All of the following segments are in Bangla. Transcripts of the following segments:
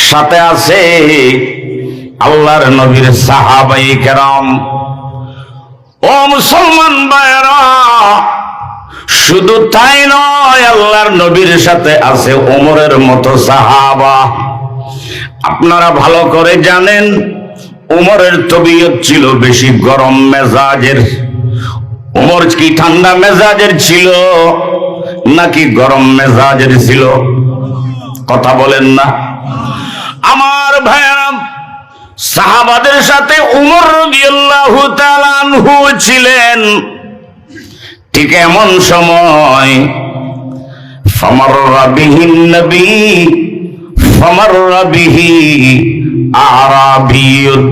সাথে আছে আল্লাহর নবীর সাহাবায়ে কেরাম। ও মুসলমান ভাইরা, শুধু তাই নয়, আল্লাহর নবীর সাথে আছে ওমরের মতো সাহাবা। আপনারা ভালো করে জানেন ওমরের তবিয়ত ছিল বেশি গরম মেজাজের। ওমর কি ঠান্ডা মেজাজের ছিল নাকি গরম মেজাজের ছিল? কথা বলেন না আমার ভাইরা। সাহাবাদের সাথে ওমর রাদিয়াল্লাহু তাআলা আনহু ছিলেন। ঠিক এমন সময় ফামাররা বিহিন নবী ফামাররা বিহি আরাবিয়্যুন,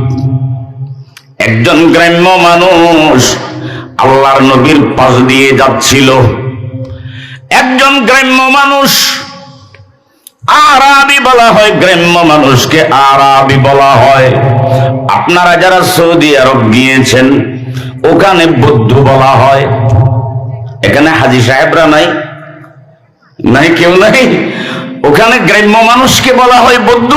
একজন গ্রাম্য মানুষ আল্লাহর নবীর পাশ দিয়ে যাচ্ছিল। একজন গ্রাম্য মানুষ, আরাবি বলা হয়, গ্রাম্য মানুষকে আরাবি বলা হয়। আপনারা যারা সৌদি আরব গিয়েছেন ওখানে বৌদ্ধ বলা হয়। এখানে হাজী সাহেবরা নাই, নাই কেউ নাই। ওখানে গ্রাম্য মানুষকে বলা হয় বৌদ্ধ।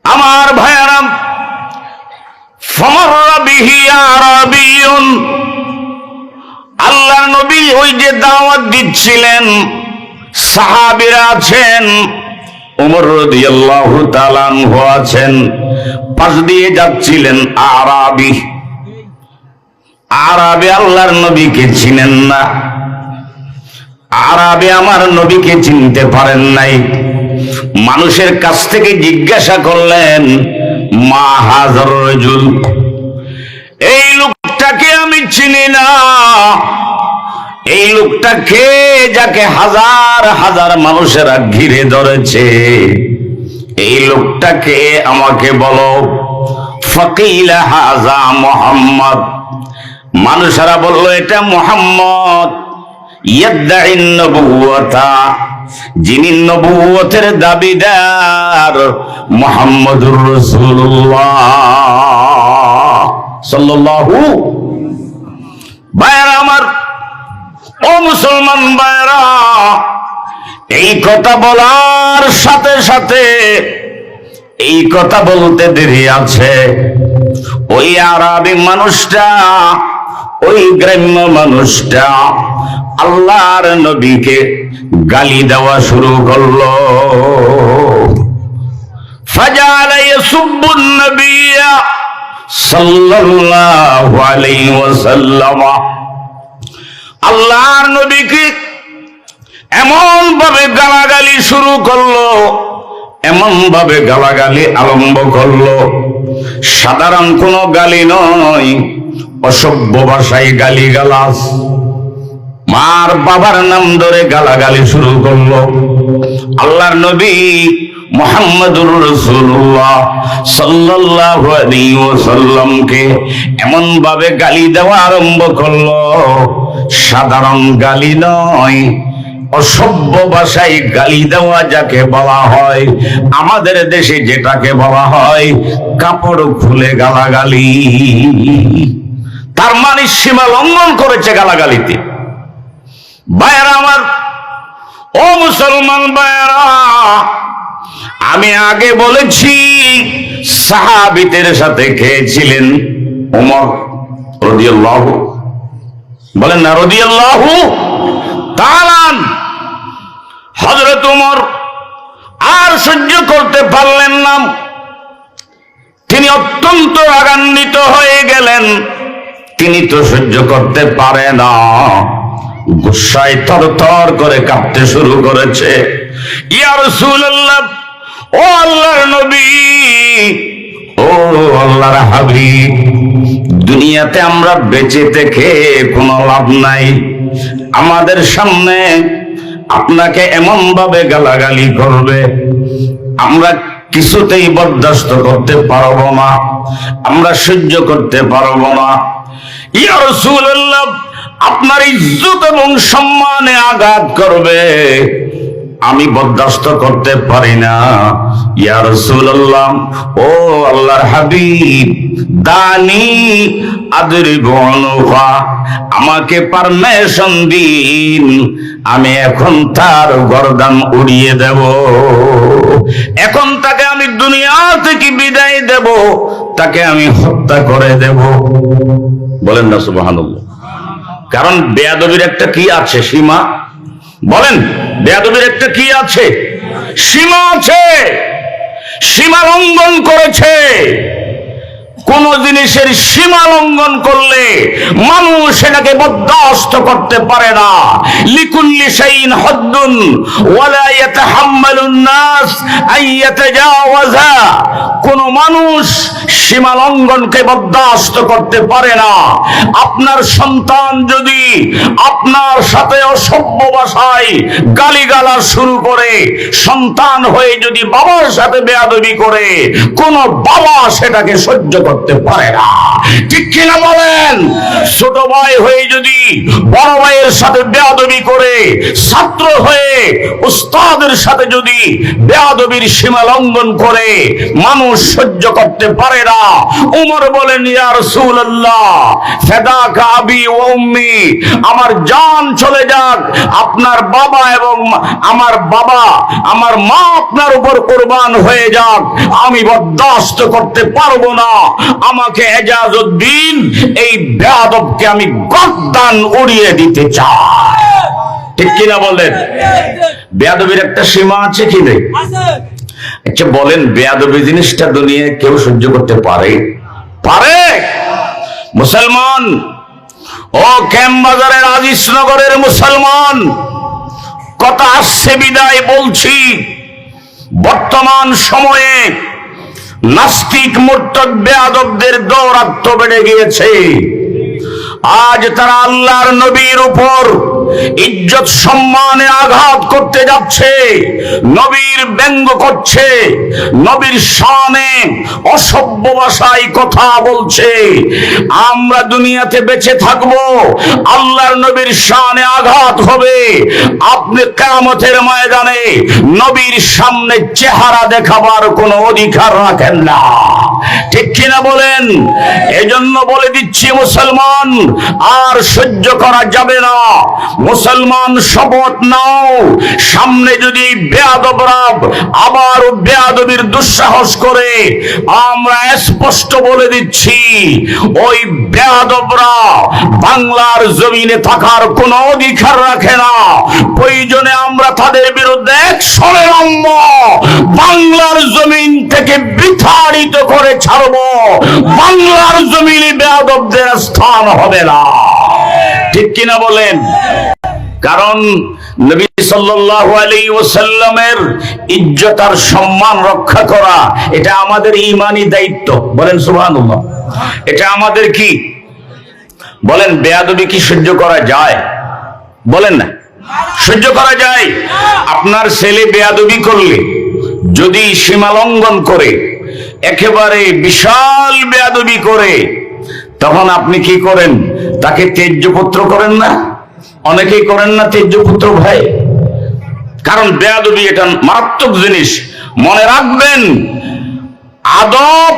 আমার ভাইয়ারাম, ফামাররা বিহি আরাবিয়্যুন, আল্লাহর নবী ওই যে দাওয়াত দিচ্ছিলেন, সাহাবীরা আছেন, ওমর রাদিয়াল্লাহু তাআলা আনহু আছেন, পাশ দিয়ে যাচ্ছিলেন আরাবি। আরাবি আল্লাহর নবীকে চিনেন না, আরাবি আমার নবীকে চিনতে পারেন নাই। মানুষের কাছ থেকে জিজ্ঞাসা করলেন, মা হাযার রাজুল, এই লোকটাকে আমি চিনি না। এই লোকটা কে যাকে হাজার হাজার মানুষেরা ঘিরে ধরেছে? এই লোকটাকে আমাকে বলো। ফাকিলা হাযা মুহাম্মদ, মানুষেরা বলল এটা মুহাম্মদ। ইয়াদঈন নবুওয়াতা, যিনি নবুয়তের দাবিদার, মুহাম্মদুর রাসূলুল্লাহ সাল্লাল্লাহু। ভাইরা আমার, ও মুসলমান ভাইরা, এই কথা বলার সাথে সাথে, এই কথা বলতে দেরি আছে, ওই আরবি মানুষটা, ওই গ্রাম্য মানুষটা আল্লাহর নবীকে গালি দেওয়া শুরু করলো। ফাজালা ইয়াসুব্বুন নবিয়্যা সাল্লাল্লাহু আলাইহি ওয়াসাল্লাম, আল্লাহর নবীকে এমন ভাবে গালাগালি শুরু করলো, এমন ভাবে গালাগালি আরম্ভ করলো, সাধারণ কোনো গালি নয়, অসভ্য ভাষায় গালিগালাজ। মার বাবার নাম ধরে গালাগালি শুরু করলো। আল্লাহর নবী মুহাম্মদুর রাসূলুল্লাহ সাল্লাল্লাহু আলাইহি ওয়াসাল্লামকে এমন ভাবে গালি দেওয়া আরম্ভ করলো, সাধারণ গালি নয়, অসভ্য ভাষায় গালি দেওয়া যাকে বলা হয়, আমাদের দেশে যেটাকে বলা হয় কাপড় খুলে গালাগালি। তার মানে সীমা লঙ্ঘন করেছে গালাগালিতে। ভাইরা আমার, ও মুসলমান ভাইরা, আমি আগে বলেছি সাহাবীদের সাথে খেয়েছিলেন ওমর রাদিয়াল্লাহু, বলেন না রাদিয়াল্লাহু তাআলা। হযরত ওমর আর সহ্য করতে পারলেন না, তিনি অত্যন্ত রাগান্বিত হয়ে গেলেন। তিনি তো সহ্য করতে পারে না, গুসায় থরথর করে কাঁপতে শুরু করেছে। ইয়া রাসূলুল্লাহ, ও আল্লাহর নবী, ও আল্লাহর হাবিব, দুনিয়াতে আমরা বেঁচে থেকে কোনো লাভ নাই। আমাদের সামনে আপনাকে এমন ভাবে গালাগালি করবে, আমরা কিছুতেই বরদাস্ত করতে পারবো না, আমরা সহ্য করতে পারবো না। ইয়া রাসূলুল্লাহ, আপনার ইজ্জত এবং সম্মানে আঘাত করবে, আমি বরদাস্ত করতে পারি না। ইয়া রাসূলুল্লাহ, ও আল্লাহর হাবিব, দানি আদরিবু উনুকা, আমাকে পারমিশন দিন, আমি এখন তার গর্দান উড়িয়ে দেব, এখন তাকে আমি দুনিয়া থেকে বিদায় দেব, তাকে আমি হত্যা করে দেব। বলেন না সুবহানাল্লাহ। কারণ বেয়াদবির একটা কি আছে? সীমা। বলেন, বেয়াদবির একটা কি আছে? সীমা আছে। সীমা লঙ্ঘন করেছে। কোন জিনিসের সীমা লঙ্ঘন করলে মানুষ সেটাকে বরদাস্ত করতে পারে না। লিকুল্লি শাইইন হদ্দুন ওয়ালা ইয়াতাহাম্মালুন নাস আন ইয়াতাজাওয়াজা। কোন মানুষ সীমা লঙ্ঘনকে বরদাস্ত করতে পারে না। আপনার সন্তান যদি আপনার সাথে অসভ্য ভাষায় গালিগালাজ শুরু করে, সন্তান হয়ে যদি বাবার সাথে বেয়াদবি করে, কোন বাবা সেটাকে সহ্য করতে পারে না। ঠিক কিনা বলেন? ছোট ভাই হয়ে যদি বড় ভাইয়ের সাথে বেয়াদবি করে, ছাত্র হয়ে উস্তাদের সাথে যদি বেয়াদবির সীমা লঙ্ঘন করে, মানুষ সহ্য করতে পারে না। উমর বলেন, ইয়া রাসূলুল্লাহ, ফাদাকা আবি ওয়া উম্মি, আমার জান চলে যাক, আপনার বাবা এবং আমার বাবা, আমার মা আপনার উপর কুরবান হয়ে যাক, আমি বরদাস্ত করতে পারবো না। আমাকে এজাজত দিন, এই বেয়াদবকে আমি গর্দান উড়িয়ে দিতে চাই। ঠিক কিনা বলেন? বেয়াদবির একটা সীমা আছে কি নেই? আচ্ছা বলেন, বেয়াদবি জিনিসটা দুনিয়ায় কেউ সহ্য করতে পারে? পারে? মুসলমান, ও ক্যাম্পবাজারের আজিজনগরের মুসলমান, কথা আসছে বিদায় বলছি, বর্তমান সময়ে নাস্তিক মুরতাদ বেয়াদবদের দৌরাত্ম্য বেড়ে গিয়েছে। আজ তারা আল্লাহর নবীর উপর ইজ্জত সম্মানে আঘাত করতে যাচ্ছে, নবীর ব্যঙ্গ করছে, নবীর শানে অসভ্য ভাষায় কথা বলছে। আমরা দুনিয়াতে বেঁচে থাকবো, আল্লাহর নবীর শানে আঘাত হবে, আপনি কিয়ামতের ময়দানে নবীর সামনে চেহারা দেখাবার কোনো অধিকার রাখেন না। ঠিক কিনা বলেন? এজন্য বলে দিচ্ছি মুসলমান, আর সহ্য করা যাবে না। মুসলমান শপথ নাও, সামনে যদি বেয়াদবরা আবার বেয়াদবির দুঃসাহস করে, আমরা স্পষ্ট বলে দিচ্ছি, ওই বেয়াদবরা বাংলার জমিনে থাকার কোনো অধিকার রাখে না। প্রয়োজনে আমরা তাদের বিরুদ্ধে একশনে নামব, বাংলার জমিন থেকে বিতাড়িত করে ছাড়বো, বাংলার জমিনে বেয়াদবদের স্থান হবে না। ঠিক কিনা বলেন? কারণ নবী সাল্লাল্লাহু আলাইহি ওয়াসাল্লামের ইজ্জত আর সম্মান রক্ষা করা এটা আমাদের ঈমানি দায়িত্ব। বলেন সুবহানাল্লাহ। এটা আমাদের কি? বলেন, বেয়াদবি কি সহ্য করা যায়? বলেন না, সহ্য করা যায়? আপনার ছেলে বেয়াদবি করলে, যদি সীমা লঙ্ঘন করে, একেবারে বিশাল বেয়াদবি করে, তখন আপনি কি করেন? তাকে তেজ্যপুত্র করেন না? অনেকেই করেন না তেজ্যপুত্র ভাই? কারণ বেয়াদবি এটা মারাত্মক জিনিস। মনে রাখবেন, আদব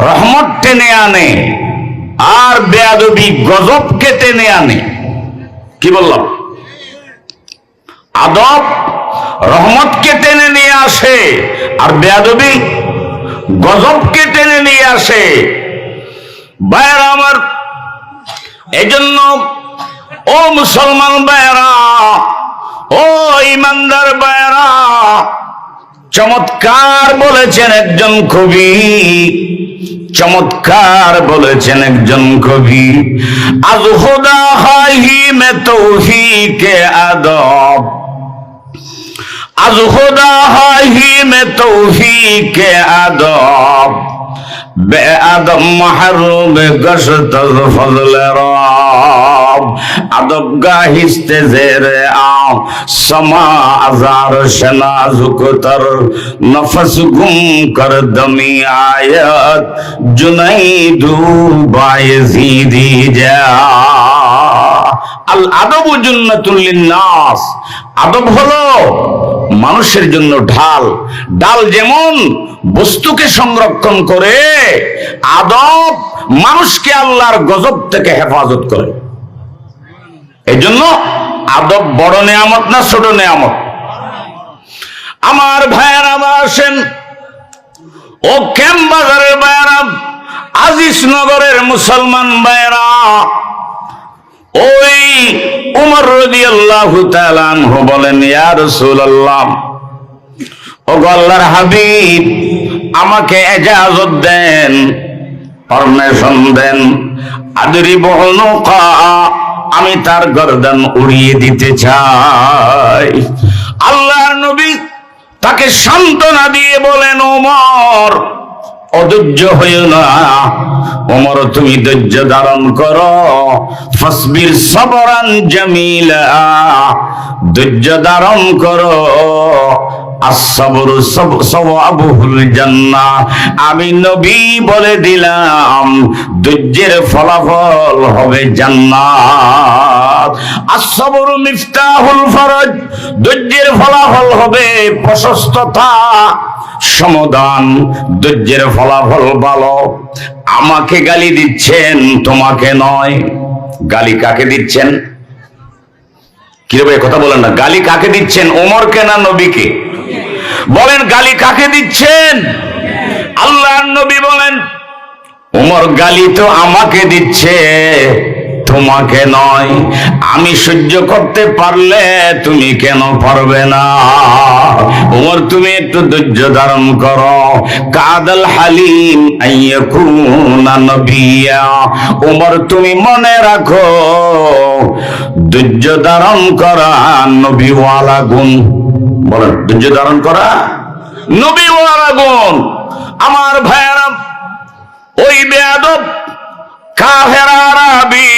রহমত টেনে আনে, আর বেয়াদবি গজবকে টেনে আনে। কি বললাম? আদব রহমতকে টেনে নিয়ে আসে, আর বেয়াদবি গজবকে টেনে নিয়ে আসে। ভাইয়েরা আমার, এজন্য ও মুসলমান ভাইয়েরা, ও ইমানদার ভাইয়েরা, চমৎকার বলেছেন একজন কবি, চমৎকার বলেছেন একজন কবি, আজ খুদা হাহি মে তৌফিকে আদব, আজ খুদা হাহি মে তৌফিকে আদব, বেআদব মাহরুম গশত ফজল রব, আদব গাহিস্তে জেরে আও সমা আজার শনাজুকতর, নফস গুম কর দমি আয়াত জুনাইদু বায়জিদি যা। আল আদবু জুন্নাতুল লিন্নাস, আদব হলো মানুষের জন্য ঢাল। ডাল যেমন বস্তুকে সংরক্ষণ করে, আদব মানুষকে আল্লাহর গজব থেকে হেফাজত করে। এই জন্য আদব বড় নেয়ামত না ছোট নেয়ামত? আমার ভাইয়েরা আসেন, ও ক্যাম্প বাজারের ভাইয়েরা, আজিজ নগরের মুসলমান ভাইয়েরা, ওই উমর রাদিয়াল্লাহু তাআলা আনহু বলেন, ইয়া রাসূলুল্লাহ, ও আল্লাহর হাবিব, আমাকে ইজাজত দেন, পারমিশন দেন, আদরিবু উনুকা, আমি তার গর্দান উড়িয়ে দিতে চাই। আল্লাহর নবী তাকে সান্ত্বনা দিয়ে বলেন, ওমর, অধৈর্য হইও না, ওমর তুমি ধৈর্য ধারণ করো, ফাসবির সবরান জামিলা, ধৈর্য ধারণ করো, আসসাবরু সওয়াবুল জান্নাহ, আমি নবী বলে দিলাম ধৈর্যের ফলাফল হবে জান্নাত। আসসাবরু মিফতাহুল ফরজ, ধৈর্যের ফলাফল হবে প্রশস্ততা, সমাধান, ধৈর্যের ফলাফল ভালো। আমাকে গালি দিচ্ছেন, তোমাকে নয়। গালি কাকে দিচ্ছেন? কিভাবে কথা বলেন না? গালি কাকে দিচ্ছেন, ওমরকে না নবীকে? বলেন, গালি কাকে দিচ্ছেন? আল্লাহর নবী বলেন, ওমর গালি তো আমাকে দিচ্ছে, তোমাকে নয়। আমি সহ্য করতে পারলে তুমি কেন পারবে না? ওমর তুমি একটু ধৈর্য ধারণ করো। কাদাল হালিম আইয়াকুনা নবিয়া, ওমর তুমি মনে রাখো, ধৈর্য ধারণ করা নবীওয়ালা গুণ। বলেন, ধৈর্য ধারণ করা নবীওয়ালা গুণ। আমার ভাইয়েরা, ওই বেয়াদব কাফের আরবি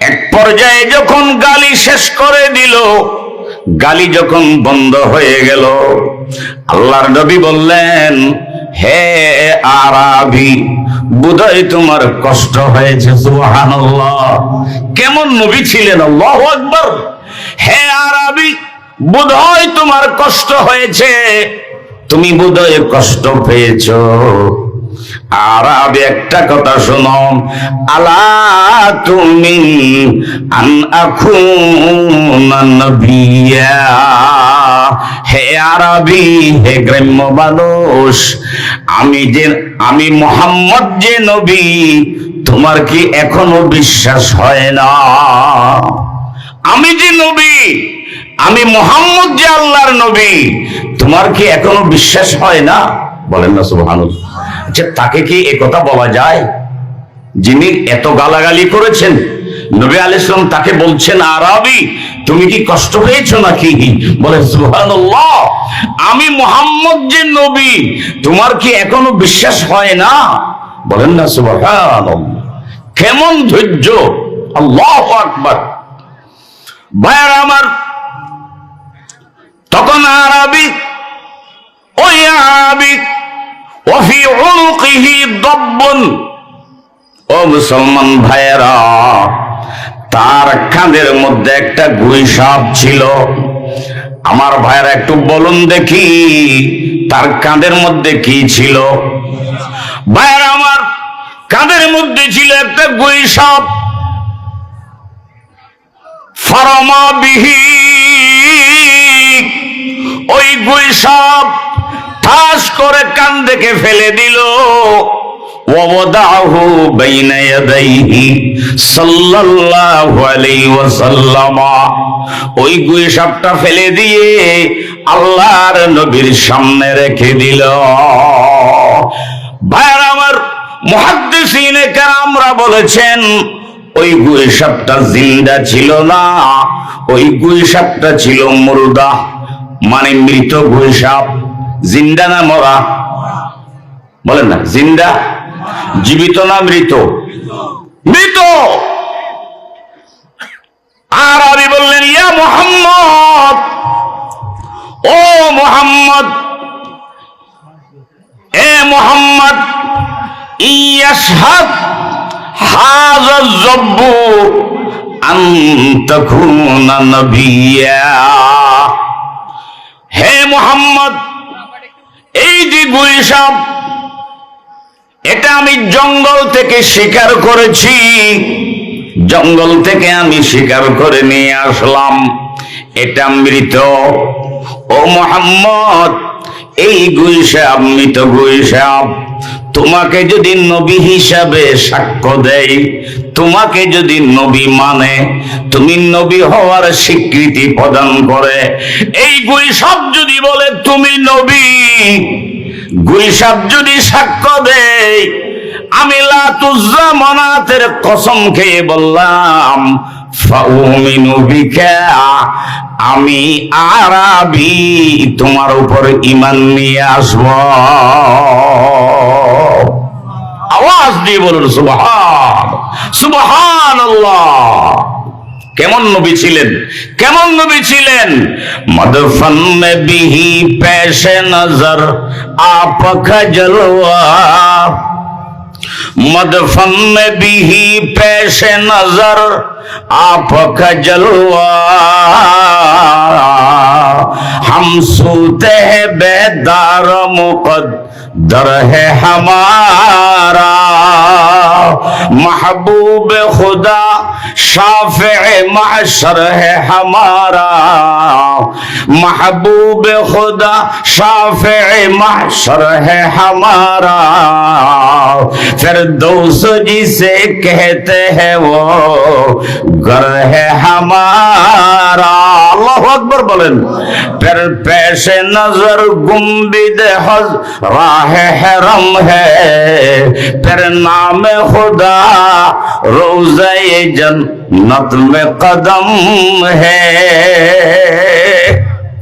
এক পর্যায়ে যখন গালি শেষ করে দিল, গালি যখন বন্ধ হয়ে গেল, আল্লাহর নবী বললেন, হে আরবি, বোধহয় তোমার কষ্ট হয়েছে। সুবহানাল্লাহ, কেমন নবী ছিলেন! আল্লাহু আকবার। হে আরবি, বোধহয় তোমার কষ্ট হয়েছে, তুমি বোধহয় কষ্ট পেয়েছো। আর আমি একটা কথা শোনো, আলা তুমি আন আকুনা নবিয়া, হে আরবি, হে গ্রাম্য মানুষ, আমি মুহাম্মদ যে নবী, তোমার কি এখনো বিশ্বাস হয় না? আমি যে নবী, আমি মুহাম্মদ যে আল্লাহর নবী, তোমার কি এখনো বিশ্বাস হয় না? বলেন না সুবহানাল্লাহ। আচ্ছা, তাকে কি এ কথা বলা যায় যিনি এত গালাগালি করেছেন? নবী আলাইহিস সালাম তাকে বলছেন, আরবি, তুমি কি কষ্ট পেয়েছো নাকি? বলে সুবহানাল্লাহ, আমি মুহাম্মদ যে নবী, তোমার কি এখনো বিশ্বাস হয় না? বলেন না সুবহানাল্লাহ। কেমন ধৈর্য! আল্লাহু আকবার। ভাইরা আমার, তখন আরবি, ওই আরবি, ওফি উনুকিহি দাব্বুন, ও মুসলমান ভাইয়েরা, তার কাঁধের মধ্যে একটা গুইসাপ ছিল। আমার ভাইয়েরা একটু বলুন দেখি, তার কাঁধের মধ্যে কি ছিল? ভাইয়েরা আমার, কাঁধের মধ্যে ছিল একটা গুইসাপ। ফারামা বিহি, ওই গুইসাপ ঠাস করে কান থেকে ফেলে দিল। ওয়াদাহু বাইনা ইয়াদাইহি সাল্লাল্লাহু আলাইহি ওয়াসাল্লাম, ওই গুইসাপটা ফেলে দিয়ে আল্লাহর নবীর সামনে রেখে দিল। ভাইরা আমার, মুহাদ্দিসিনে কেরামরা বলেছেন, ওই গুইসাপটা জিন্দা ছিল না, ওই গুইসাপটা ছিল মুর্দা, মানে মৃত গুইসাপ। জিন্দা না মরা? বলেন না, জিন্দা, জীবিত না মৃত? মৃত। আর আমি বললেন, ইয়া মুহাম্মদ, ও মুহাম্মদ, এ মুহাম্মদ, ইয়াশহাদ হাযা যব্বু আন তাকুনা নবিয়্যা, মুহাম্মদ, এই যে গুই সাপ, এটা আমি জঙ্গল থেকে শিকার করেছি, জঙ্গল থেকে আমি শিকার করে নিয়ে আসলাম, এটা মৃত। ও মুহাম্মদ, এই গুই সাপ মৃত গুই সাপ তোমাকে যদি নবী হিসাবে সাক্ষ্য দেয়, তোমাকে যদি নবী মানে, তুমি নবী হওয়ার স্বীকৃতি প্রদান করে, এই গুই সাপ যদি বলে তুমি নবী, গুই সাপ যদি সাক্ষ্য দেয়, আমি লাতুজ্জা মানাতের কসম খেয়ে বললাম ফাউমিনু বিকা, আমি আরাবী তোমার উপর ঈমান নিয়ে আসব। আওয়াজ দিয়ে বলুন সুবহান, সুবহানাল্লাহ। কেমন নবী ছিলেন, কেমন নবী ছিলেন? মদফন মে বিহি পেশে নজর আপকা জলওয়া, मदफन में भी पेश नजर आपका जलवा, हम सोते हैं बेदार मुकद्दर है हमारा, महबूब खुदा शाफ़े महशर है हमारा, महबूब खुदा शाफ़े महशर है हमारा, फिरदौस जिसे कहते हैं वो घर है हमारा। अल्लाहु अकबर बोलेन। फिर पेशे नजर गुम्बिद हज राह हरम है, फिर नाम खुदा रोज़े जन्नत में कदम है।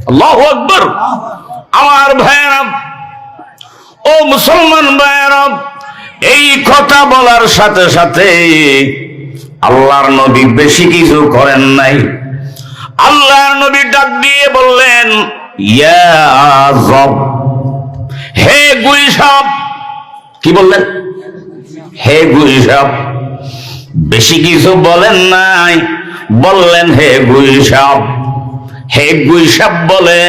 अल्लाहु अकबर। আমার ভাইরা, ও মুসলমান ভাইরা, এই কথা বলার সাথে সাথে আল্লাহর নবী বেশি কিছু করেন নাই। আল্লাহর নবী ডাক দিয়ে বললেন, ইয়া জব, হে গুই সাপ। কি বললেন? হে গুই সাপ। বেশি কিছু বলেন নাই, বললেন হে গুই সাপ। হে গুই সাপ বলে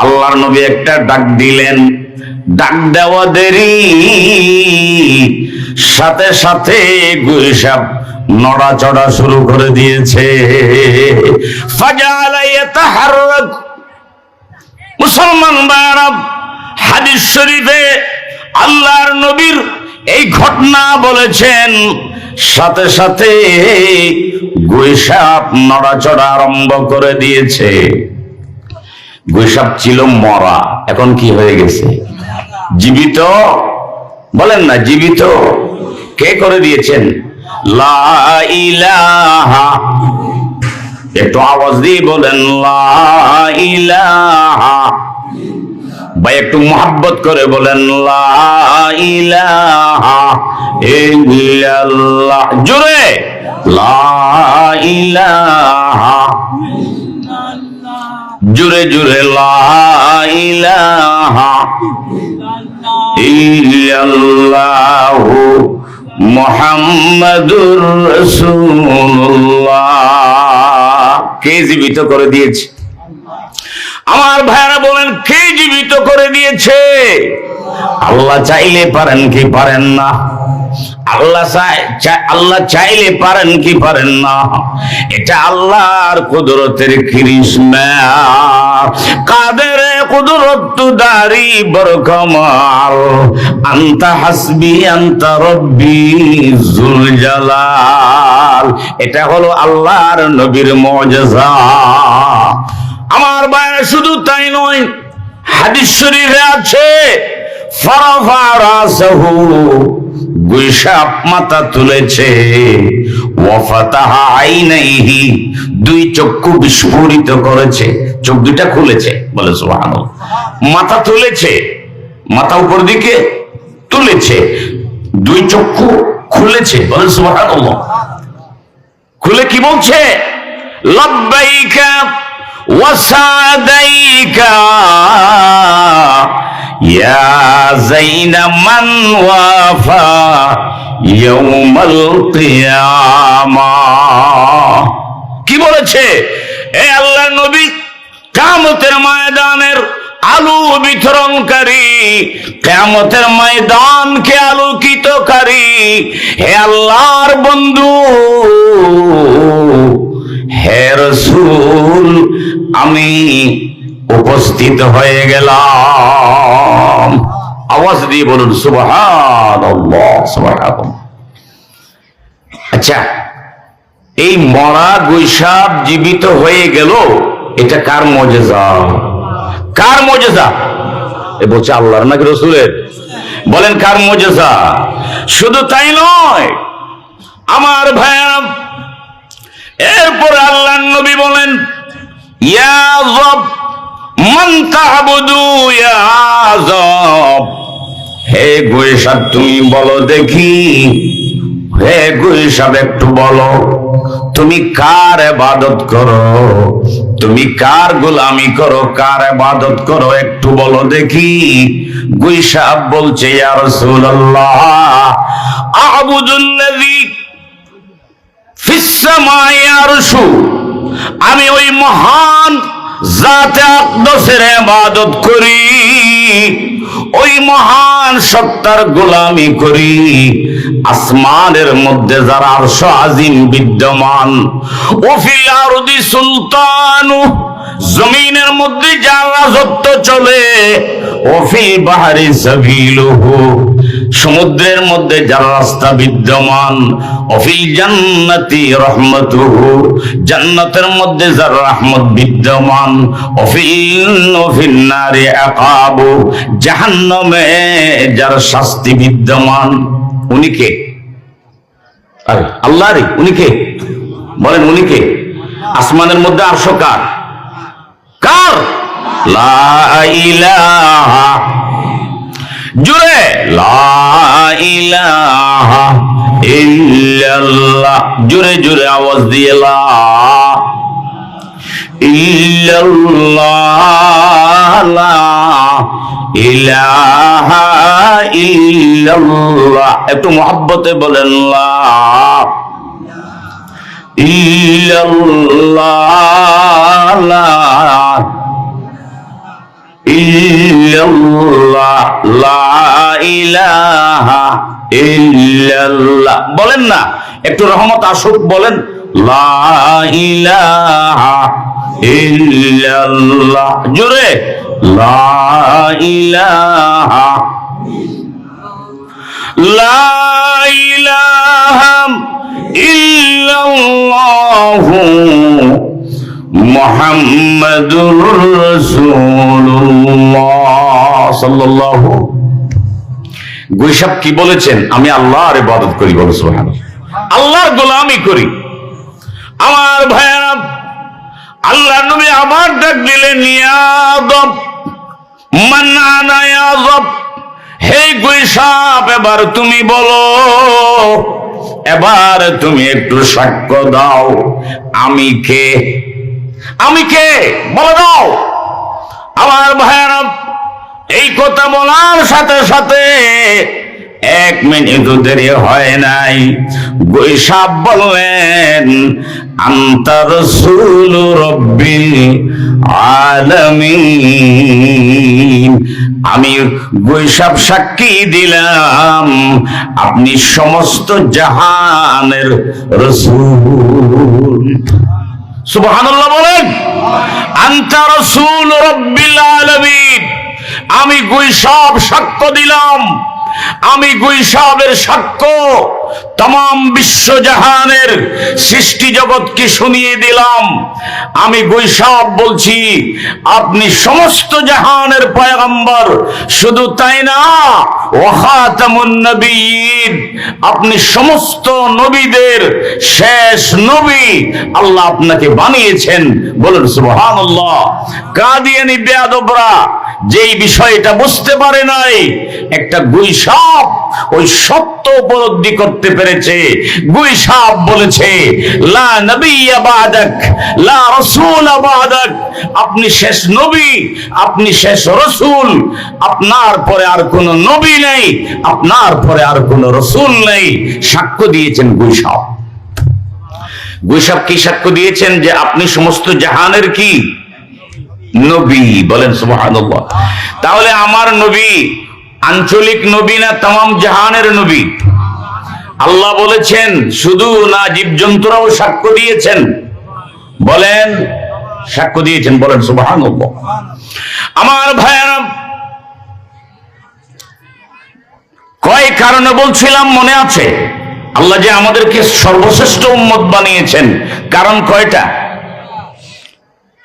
আল্লাহর নবী একটা ডাক দিলেন। ডাক দেওয়া দেরি, সাথে সাথে গুই সাপ নড়াচড়া শুরু করে দিয়েছে। ফাজালা ইয়াতাহাররাক। মুসলমান ভাইরা, হাদিস শরীফে আল্লাহর নবীর এই ঘটনা বলেছেন, সাথে সাথে গুই সাপ নড়াচড়া আরম্ভ করে দিয়েছে। গুই সাপ ছিল মরা, এখন কি হয়ে গেছে? জীবিত। বলেন না জীবিত। কে করে দিয়েছেন? লা ইলাহা, একটু আওয়াজ দিয়ে বলেন লা ইলাহা। ভাই একটু মোহাব্বত করে বলেন লা ইলাহা ইল্লাল্লাহ। জোরে লা ইলাহা, জুরে জুরে লা ইলাহা ইল্লাল্লাহু মুহাম্মাদুর রাসূলুল্লাহ। কে জীবিত করে দিয়েছে? আমার ভাইরা বলেন, কে জীবিত করে দিয়েছে? আল্লাহ চাইলে পারেন কি পারেন না? আল্লাহ চাইলে পারেন কি পারেন না? এটা আল্লাহর কুদরতের করিশ্মা। কাদের কুদরত দারি বরকমাল, আনতা হাসবি আনতা রব্বি যুল জালাল। এটা হলো আল্লাহর নবীর মুজিজা। আমার ভাইরা, শুধু তাই নয়, হাদিস শরীফে আছে ফারাফা রাসাহু, গুই সাপ মাথা তুলেছে, ওয়াফাতাহা আইনাইহি, দুই চক্ষু বিস্ফোরিত করেছে, চোখ দুইটা খুলেছে। বলে সুবহানাল্লাহ। মাথা তুলেছে, মাথা উপর দিকে তুলেছে, দুই চক্ষু খুলেছে। বলে সুবহানাল্লাহ। খুলে কি বলছে? লাব্বাইকা ওয়া সাদাইকা ইয়া যাইনা মান ওয়াফা ইয়াউমাল কিয়ামাহ। কি বলেছে? এ আল্লাহর নবী, কিয়ামতের ময়দানের বিতরণকারী, কিয়ামতের ময়দানকে আলোকিতকারী। হে আল্লাহর বন্ধু, হে রাসূল, আমি উপস্থিত হয়ে গেলাম। আওয়াজ দিয়ে বলুন সুবহানাল্লাহ, সুবহানাল্লাহ। আচ্ছা, এই মরা গুইসাপ জীবিত হয়ে গেল, এটা কার মুজিজা? কার মুজিজা? এ বলছে আল্লাহর নাকি রাসূলের? বলেন কার মুজিজা? শুধু তাই নয় আমার ভাইরা, এরপর আল্লাহর নবী বলেন, ইয়া যাব মান তা'বুদু ইয়া যাব, হে গুইসাপ তুমি বলো দেখি, হে গুইসাপ একটু বলো, তুমি কার ইবাদত করো? তুমি কার গোলামি করো? কার ইবাদত করো? একটু বলো দেখি। গুইসাপ বলছে, ইয়া রাসূলুল্লাহ, আ'বুদুল্লাযী ফিস সামাই আরশু, আমি ওই মহান জাতে আকদসের ইবাদত করি, ওই মহান সত্তার গোলামি করি, আসমানের মধ্যে যার আরশ আজিম বিদ্যমান, ও ফিল আরদি সুলতানু, জমিনের মধ্যে যার রাজত্ব চলে, ও ফিল বাহরি সাবিলুহু, সমুদ্রের মধ্যে যার রাস্তা বিদ্যমান, ও ফিল জান্নাতি রাহমাতুহু, জান্নাতের মধ্যে যার রহমত বিদ্যমান, ও ফিল নারি আকাবু, জাহান্নামে যার শাস্তি বিদ্যমান। উনি কে? আরে আল্লাহরই। উনি কে? বলেন উনি কে? আসমানের মধ্যে আরশ কার? কার? লা ইলাহা, জুড়ে লা ইলাহা ইল্লাল্লাহ, জুড়ে জুড়ে আওয়াজ দিয়ে লা ইল্লাল্লাহ, লা ইলাহা ইল্লাল্লাহ। একটু মহব্বতে বলেন লা ইল্লাল্লাহ, লা ইল্লাল্লাহ, লা ইলাহা ইল্লাল্লাহ। বলেন না, একটু রহমত আসুক, বলেন লা ইলাহা ইল্লাল্লাহ, জোরে লা ইলাহা, লা ইলাহা ইল্লাল্লাহু মুহাম্মাদুর রাসূলুল্লাহ সাল্লাল্লাহু। গুইসাপ কি বলেছেন? আমি আল্লাহর ইবাদত করি, বলো সুবহানাল্লাহ, আল্লাহর গোলামি করি। আমার ভাইরা, আল্লাহ নবী আবার ডাক দিলেন, ইয়া যাব মান আনা ইয়া যাব, হে গুইসাপ এবার তুমি বলো, এবার তুমি একটু সাক্ষ্য দাও, আমি কে? আমি কে বলে দাও। আমার ভাইরা, এই কথা বলার সাথে সাথে 1 মিনিটও দেরি হয় নাই, গুইসাপ বললেন, আনতা রাসূল রাব্বিল আলামিন, আমি গুইসাপ সাক্ষী দিলাম আপনি সমস্ত জাহানের রাসূল। সুবহানাল্লাহ বলেন। আনতা রাসূল রাব্বিল আলামিন, আমি গুইসাপ সাক্ষ্য দিলাম, আমি গুইসাপের সাক্ষ্য तमाम विश्व जहानेर सृष्टि जगत के शुनिए दिलाम आमी गुइसाप बोलছি আপনি সমস্ত জাহানের পয়গম্বর শুধু তাই না ওয়া খাতামুন নবিয়্যিন আপনি সমস্ত নবীদের শেষ নবী আল্লাহ আপনাকে বানিয়েছেন বলেন সুবহানাল্লাহ। কাদিয়ানী বেয়াদবরা যেই বিষয়টা বুঝতে পারে নাই একটা গুইসাপ ওই সত্য উপলব্ধি করতে পেরেছে। গুইসাপ বলেছে লা নবিয়্যা বা'দাক লা রাসূল বা'দাক, আপনি শেষ নবী, আপনি শেষ রাসূল, আপনার পরে আর কোনো নবী নেই, আপনার পরে আর কোনো রাসূল নেই। সাক্ষ্য দিয়েছেন গুইসাপ। গুইসাপ কি সাক্ষ্য দিয়েছেন? যে আপনি সমস্ত জাহানের কি নবী, বলেন সুবহানাল্লাহ। তাহলে আমার নবী আঞ্চলিক নবী না তামাম জাহানের নবী? আল্লাহ বলেছেন শুধু না, জীবজন্তুরাও সাক্ষ্য দিয়েছেন, বলেন সাক্ষ্য দিয়েছেন, বলেন সুবহানাল্লাহ। আমার ভাইয়েরা, কয় কারণে বলছিলাম মনে আছে? আল্লাহ যে আমাদেরকে সর্বশ্রেষ্ঠ উম্মত বানিয়েছেন, কারণ কয়টা?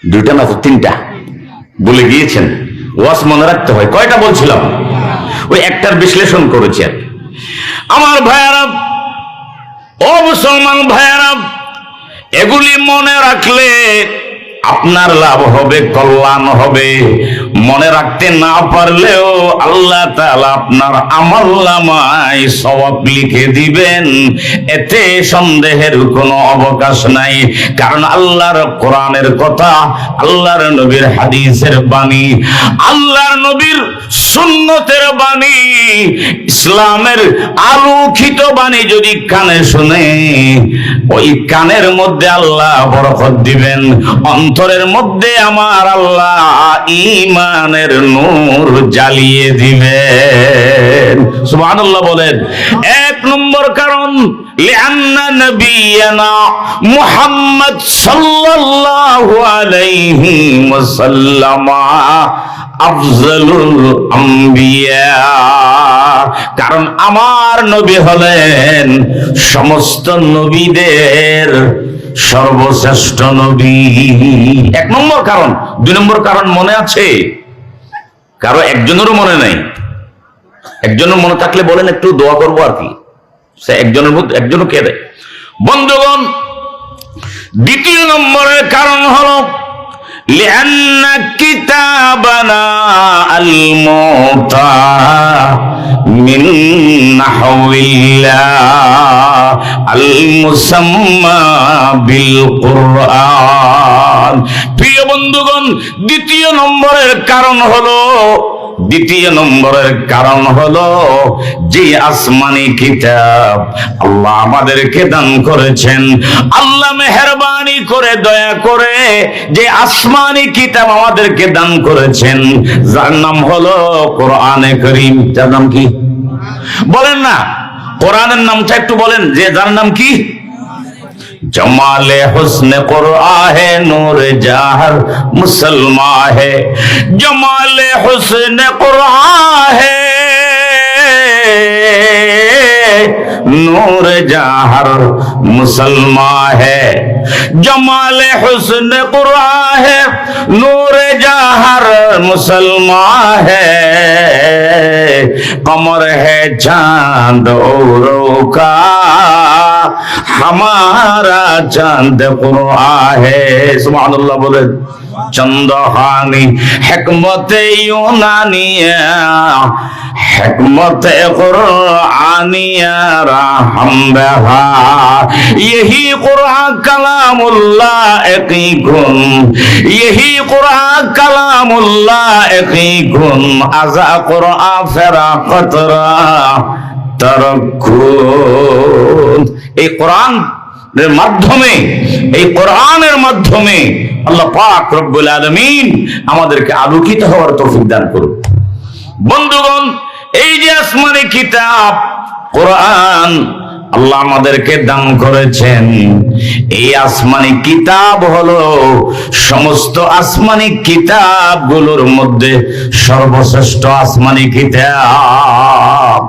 দুইটা না তো তিনটা, বলে গিয়েছেন। ওয়াজ মনে রাখতে হয়। কয়টা বলছিলাম? ওই একটার বিশ্লেষণ করেছেন। আমার ভাইয়ারা, ও মুসলমান ভাইয়ারা, এগুলি মনে রাখলে আপনার লাভ হবে, কল্যাণ হবে। মনে রাখতে না পারলেও আল্লাহ তাআলা আপনার আমলনামায় সওয়াব লিখে দিবেন, এতে সন্দেহের কোনো অবকাশ নাই। কারণ আল্লাহর কোরআনের কথা, আল্লাহর নবীর হাদিসের বাণী, আল্লাহর নবীর সুন্নতের বাণী, ইসলামের আলোকিত বাণী যদি কানে শুনে, ওই কানের মধ্যে আল্লাহ বরকত দিবেন, অন্তরের মধ্যে আমার আল্লাহ ঈমানের নূর জ্বালিয়ে দিবেন। সুবহানাল্লাহ বলেন। এক নম্বর কারণ, লিআন্না নবিয়ানা মুহাম্মদ সাল্লাল্লাহু আলাইহি ওয়াসাল্লাম আফজালুল আম্বিয়া, কারণ আমার নবী হলেন সমস্ত নবীদের সর্বশ্রেষ্ঠ নবী। এক নম্বর কারণ। দুই নম্বর কারণ মনে আছে কারো? একজনেরও মনে নাই? একজনের মনে থাকলে বলেন, একটু দোয়া করবো আর কি। সে একজনের মধ্যে একজনও কে দেয়? বন্ধুগণ, দ্বিতীয় নম্বরের কারণ হলো لأن كتابنا الموتى من نحو الله المسمى بالقرآن। প্রিয় বন্ধুগণ, দ্বিতীয় নম্বরের কারণ হলো যে আসমানি কিতাব আল্লাহ আমাদেরকে দান করেছেন। আল্লাহ মেহেরবানি করে, দয়া করে যে আসমানি কিতাব আমাদেরকে দান করেছেন, যার নাম হলো কোরআনে কারীম। যার নাম কি? বলেন না, কোরআনের নামটা একটু বলেন, যে যার নাম কি? जमाले हुस्न कुरआन है नूर जहर मुसलमान है, जमाले हुस्न कुरआन है नूर जहर मुसलमान है, जमाले हुस्न कुरआन है नूर जहर मुसलमान है, कमर है चांद औरों का हमारा चांद कुरआन है। सुभानुल्लाह बोले। चंदहानी हिकमत यूनानिया, हिकमत कुरआनिया रहम बहा, यही कुरआन कलामुल्लाह की गुन, यही कुरआन कलामुल्लाह की गुन, आजा कुरआन फराकत रा तरक्कुन। এই কোরআনের মাধ্যমে আল্লাহ পাক রব্বুল আলামিন আমাদেরকে আলোকিত হওয়ার তৌফিক দান করুন। বন্ধুগণ, এই যে আসমানি কিতাব কোরআন আল্লাহ আমাদেরকে দান করেছেন, এই আসমানি কিতাব হলো সমস্ত আসমানি কিতাবগুলোর মধ্যে সর্বশ্রেষ্ঠ আসমানি কিতাব।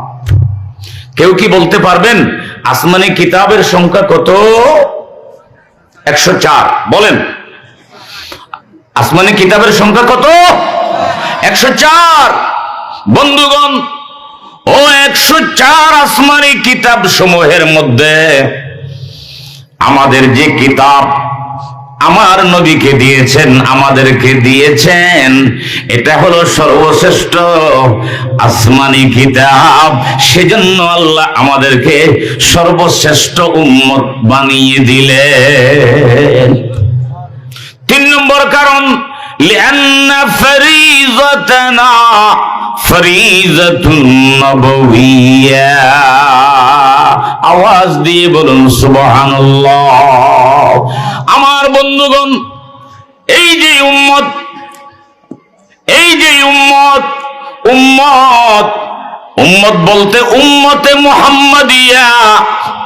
কেউ কি বলতে পারবেন আসমানি কিতাবের সংখ্যা কত? 104। বলেন, আসমানি কিতাবের সংখ্যা কত? 104। বন্ধুগণ, ও 104 আসমানি কিতাব সমূহের মধ্যে আমাদের যে কিতাব আমার নবীকে দিয়েছেন, আমাদেরকে দিয়েছেন, এটা হলো সর্বশ্রেষ্ঠ আসমানি কিতাব। সেজন্য আল্লাহ আমাদেরকে সর্বশ্রেষ্ঠ উম্মত বানিয়ে দিলেন। 3 নম্বর কারণ, লিআন্না ফরিজাতানা ফরিজাতুন নববিয়্যা। আওয়াজ দিয়ে বলুন সুবহানাল্লাহ। আমার বন্ধুগণ, এই যে উম্মত এই যে উম্মত, উম্মত উম্মত বলতে উম্মতে মুহাম্মাদিয়া,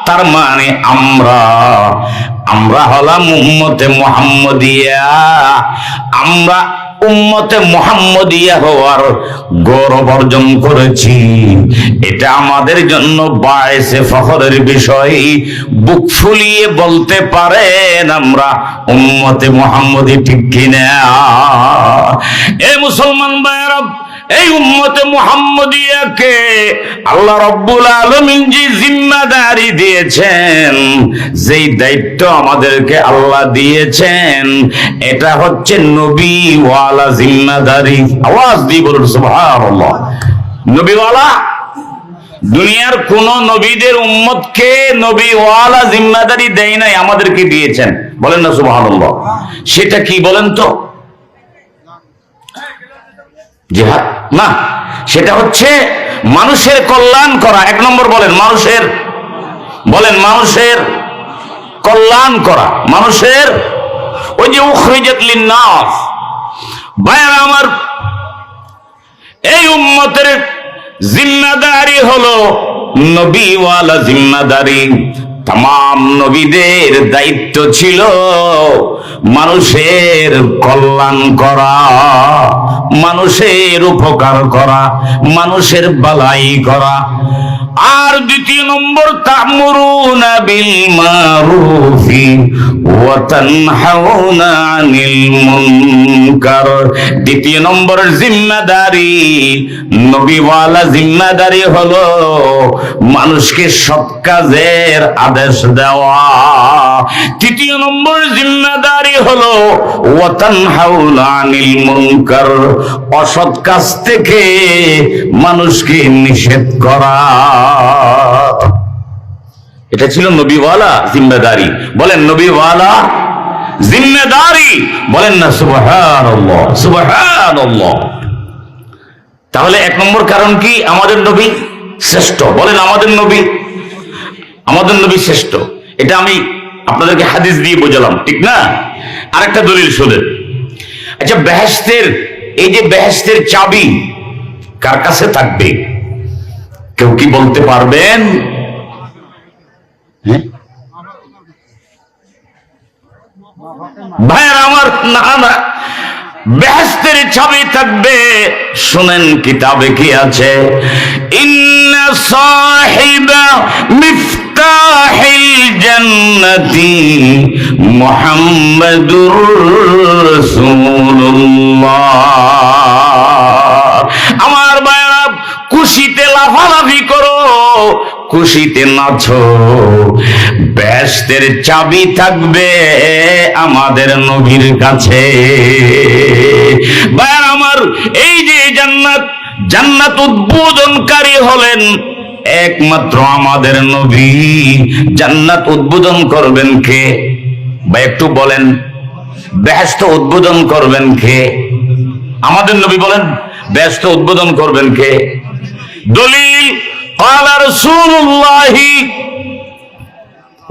তার মানে আমরা হলাম উম্মতে মুহাম্মাদিয়া। আমরা উম্মতে মুহাম্মাদিয়া হওয়ার গৌরব অর্জন করেছি। এটা আমাদের জন্য বায়েসে ফখরের বিষয়। বুক ফুলিয়ে বলতে পারেন আমরা উম্মতে মুহাম্মাদি, ঠিক কিনা? এ মুসলমান ভাইরা, এই উম্মতে মুহাম্মাদিয়াকে আল্লাহ রাব্বুল আলামিন যে জিম্মাদারি দিয়েছেন, যেই দায়িত্ব আমাদেরকে আল্লাহ দিয়েছেন, এটা হচ্ছে নবীওয়ালা জিম্মাদারি। আওয়াজ দিয়ে বলুন সুবহানাল্লাহ। নবীওয়ালা, দুনিয়ার কোন নবীদের উম্মতকে নবীওয়ালা জিম্মাদারি দেয় নাই, আমাদেরকে দিয়েছেন। বলেন না সুবহানাল্লাহ। সেটা কি বলেন তো? জিহাদ না, সেটা হচ্ছে মানুষের কল্যাণ করা। এক নম্বর বলেন মানুষের, বলেন মানুষের কল্যাণ করা, মানুষের ওই যে উখরিজাত লিন্নাস। ভাইরা আমার, এই উম্মতের জিম্মাদারি হলো নবীওয়ালা জিম্মাদারি। तमाम নবীদের দায়িত্ব ছিল মানুষের কল্যাণ করা, মানুষের উপকার করা, মানুষের বালাই করা। আর দ্বিতীয় নম্বর তা'মুরুনা বিল মারুফি ওয়া তানহাউনা আনিল মুনকার। দ্বিতীয় নম্বর জিম্মাদারি, নবীওয়ালা জিম্মাদারি হলো মানুষকে সৎ কাজের আদেশ দেওয়া। তৃতীয় নম্বর জিম্মাদারি হলো ওয়া তানহাউনা আনিল মুনকার, অসৎ কাজ থেকে মানুষকে নিষেধ করা। এটা ছিল নবীওয়ালা জিম্মেদারি। বলেন নবীওয়ালা জিম্মেদারি, বলেন না সুবহানাল্লাহ, সুবহানাল্লাহ। তাহলে এক নম্বর কারণ কি? আমাদের নবী শ্রেষ্ঠ। বলেন আমাদের নবী, আমাদের নবী শ্রেষ্ঠ। এটা আমি আপনাদেরকে হাদিস দিয়ে বোঝালাম, ঠিক না? আরেকটা দলিল শুনেন। আচ্ছা, বেহেশতের, এই যে বেহেশতের চাবি কার কাছে থাকবে? কেউ কি বলতে পারবেন? ভাইয়ের আমার, না না, বেহেশতের চাবি থাকবে। শুনেন কিতাবে কি আছে? ইন্না সাহিবা মিফতাহিল জান্নাতি মুহাম্মাদুর রাসূলুল্লাহ। আমার ভাইয়েরা, খুশিতে লাফালাফি করো, খুশিতে নাচো। বেহেশতের চাবি থাকবে আমাদের নবীর কাছে। ভাই আমার, এই যে জান্নাত, জান্নাত উদ্বোধনকারী হলেন একমাত্র আমাদের নবী। জান্নাত উদ্বোধন করবেন কে? ভাই একটু বলেন, বেহেশত উদ্বোধন করবেন কে? আমাদের নবী। বলেন বেহেশত উদ্বোধন করবেন কে? দলিল قال رسول الله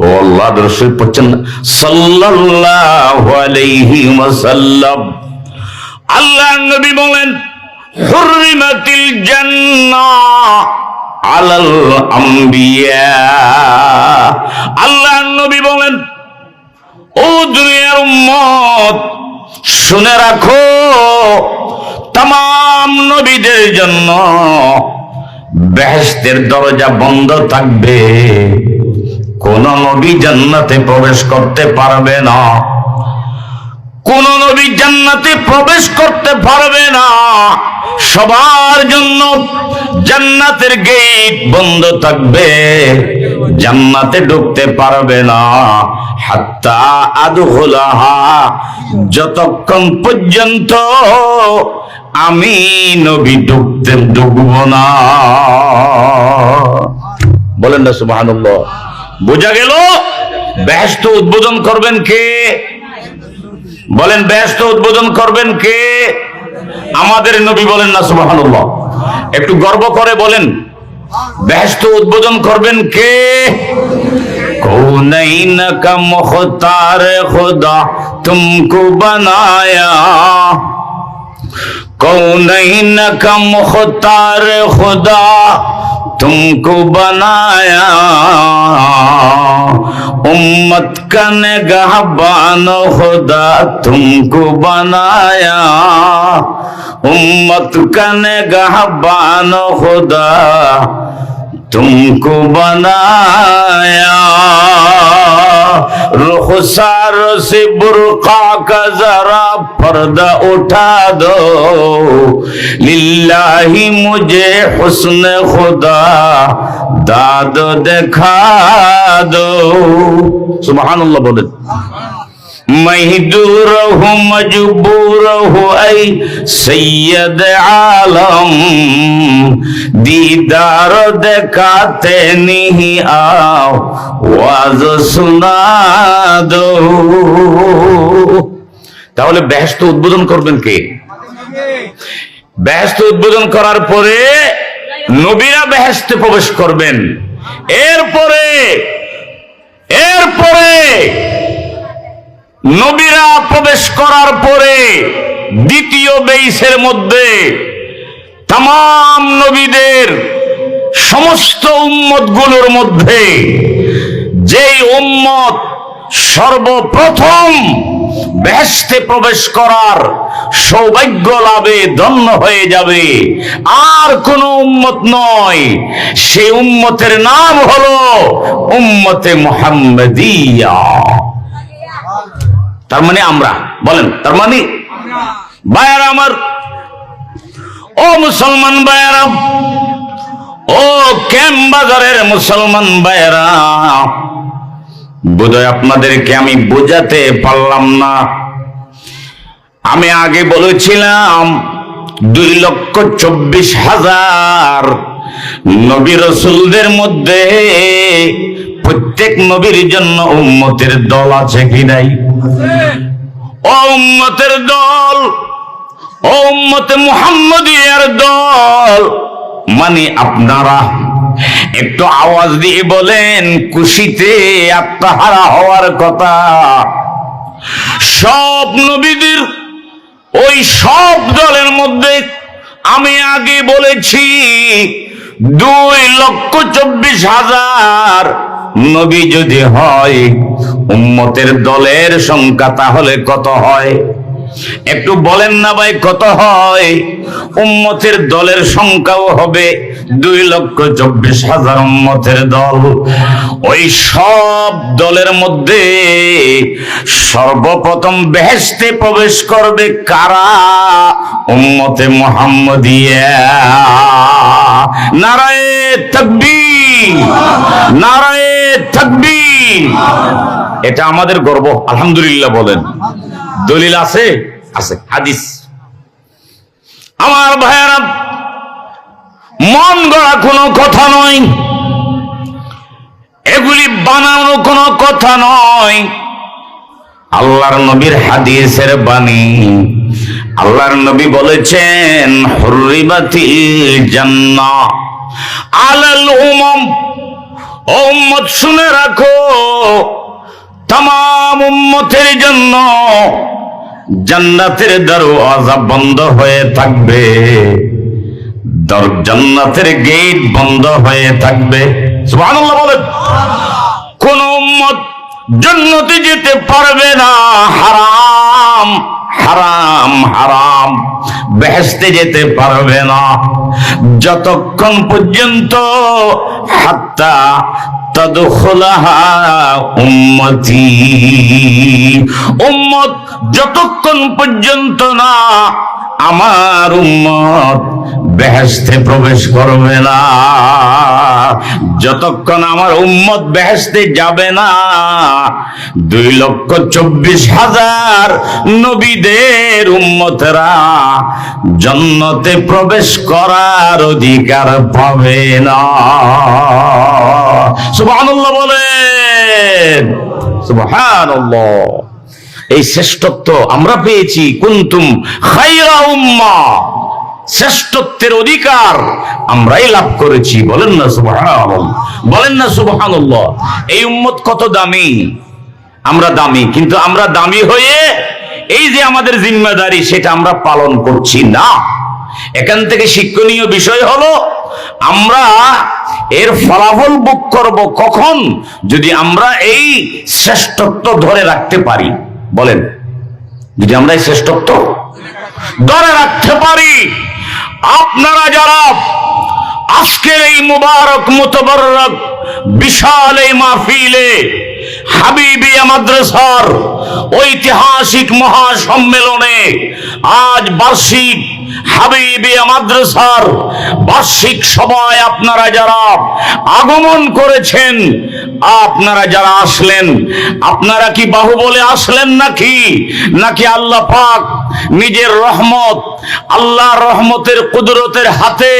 ও আল্লাহ রাসূল পড়ছেন সাল্লাল্লাহু আলাইহি ওয়াসাল্লাম। আল্লাহর নবী বলেন হুররিমাতিল জান্নাহ আলাল আম্বিয়া। আল্লাহর নবী বলেন, ও দুনিয়ার উম্মত, শুনে রাখো, तमाम নবীদের জন্য বেহেশতের দরজা বন্ধ থাকবে। কোন নবী জান্নাতে প্রবেশ করতে পারবে না, কোন নবী জান্নাতে প্রবেশ করতে পারবে না। সবার জন্য জান্নাতের গেট বন্ধ থাকবে, জান্নাতে ঢুকতে পারবে না। হাত্তা আদখুলাহা, যতক্ষণ পর্যন্ত আমি নবী ঢুকব না। বলেন না সুবহানাল্লাহ। বোঝা গেল বেহেশত উদ্বোধন করবেন কে? বলেন বেহেশত উদ্বোধন করবেন কে? আমাদের নবী। বলেন না সুবহানাল্লাহ। একটু গর্ব করে বলেন বেহেশত উদ্বোধন করবেন কে? কৌনাইন কা মুখতার খুদা তুমকো বানায়া, कौनैन का मुख्तार खुदा तुमको बनाया, उम्मत का निगहबान खुदा तुमको बनाया, उम्मत का निगहबान खुदा तुमको बनाया। रुखसार से बुर्का का जरा पर्दा उठा दो, लिल्लाही मुझे हुस्न खुदा दाद दिखा दो। सुभानुल्लाह बोले। महदूर हूँ मजबूर हूँ ऐ सैयद आलम, दीदार दिखाते नहीं आओ वाज सुना दो। তাহলে বেহেশত উদ্বোধন করবেন কে? বেহেশত উদ্বোধন করার পরে নবীরা বেহেশতে প্রবেশ করবেন। এরপরে নবীরা প্রবেশ করার পরে দ্বিতীয় বেইসের মধ্যে তামাম নবীদের সমস্ত উম্মতগুলোর মধ্যে যেই উম্মত সর্বপ্রথম বেহেশতে প্রবেশ করার সৌভাগ্য লাভে ধন্য হয়ে যাবে আর কোন উম্মত নয়, সেই উম্মতের নাম হলো উম্মতে মুহাম্মাদিয়া। তার মানে আমরা, বলেন তার মানে? ভাইয়ারা আমার, ও মুসলমান ভাইয়ারা, ও ক্যাম্প বাজারের মুসলমান ভাইয়ারা, বোধহয় আপনাদেরকে আমি বোঝাতে পারলাম না। আমি আগে বলেছিলাম 2,24,000 নবী রাসূলদের মধ্যে প্রত্যেক নবীর জন্য উম্মতের দল আছে কি নাই? ও উম্মতের দল, ও উম্মতে মুহাম্মদিয়ার দল, মানে আপনারা একটু আওয়াজ দিয়ে বলেন, খুশিতে আত্মহারা হওয়ার কথা। সব নবীদের ওই সব দলের মধ্যে আমি আগে বলেছি 2,24,000 নবী যদি হয় উম্মতের দলের সংখ্যা, তাহলে কত হয়? একটু বলেন না ভাই, কত হয়? উম্মতের দলের সংখ্যাও হবে 2,24,000 উম্মতের দল। ওই সব দলের মধ্যে সর্বপ্রথম বেহেশতে প্রবেশ করবে কারা? উম্মতে মুহাম্মাদিয়া। নারায়ে তাকবীর, নারায়ে তাকবীর। এটা আমাদের গর্ব, আলহামদুলিল্লাহ বলেন। দলিল আছে? আছে, হাদিস। আমার ভাইয়েরা, মন গড়া কোনো কথা নয়, এগুলি বানানো কোনো কথা নয়। আল্লাহর নবীর হাদিসের বাণী। আল্লাহর নবী বলেছেন, হুররিবাতিল জান্নাহ আলাল উমাম। ও উম্মত শুনে রাখো, तमाम উম্মতের জন্য জান্নাতের দরওয়াজা বন্ধ হয়ে থাকবে, জান্নাতের গেট বন্ধ হয়ে থাকবে। সুবহানাল্লাহ বলেন। কোন উম্মত জান্নাতে যেতে পারবে না, হারাম হারাম হারাম, বেহেশতে যেতে পারবে না যতক্ষণ পর্যন্ত হাত্তা তাদখুলাহা উম্মতি, উম্মত যতক্ষণ পর্যন্ত না আমার উম্মত বেহেশতে প্রবেশ করবে না, যতক্ষণ আমার উম্মত বেহেশতে যাবে না 2,24,000 নবীদের উম্মতরা জান্নাতে প্রবেশ করার অধিকার পাবে না। সুবহানাল্লাহ বলেন, সুবহানাল্লাহ। এই শ্রেষ্ঠত্ব আমরা পেয়েছি, কুনতুম খায়রা উম্মাহ, শ্রেষ্ঠত্বের অধিকার আমরাই লাভ করেছি। বলেন না সুবহানাল্লাহ, বলেন না সুবহানাল্লাহ। এই উম্মত কত দামি, আমরা দামি, কিন্তু আমরা দামি হয়ে এই যে আমাদের জিম্মাদারি, সেটা আমরা পালন করছি না। এখান থেকে শিক্ষণীয় বিষয় হলো, আমরা এর ফলাফল ভোগ করব কখন? যদি আমরা এই শ্রেষ্ঠত্ব ধরে রাখতে পারি। বলেন, যদি আমরা এই শ্রেষ্ঠত্ব ধরে রাখতে পারি। আপনারা যারা আজকের এই মুবারক মুতবাররক বিশাল এই মাহফিলে হাবিবিয়া মাদ্রাসার ঐতিহাসিক মহাসম্মেলনে আজ বার্ষিক হাবিবিয়া মাদ্রাসার বার্ষিক সভায় আপনারা যারা আগমন করেছেন, আপনারা যারা আসলেন, আপনারা কি বাহুবলে আসলেন নাকি আল্লাহ পাক নিজের রহমত, আল্লাহর রহমতের কুদরতের হাতে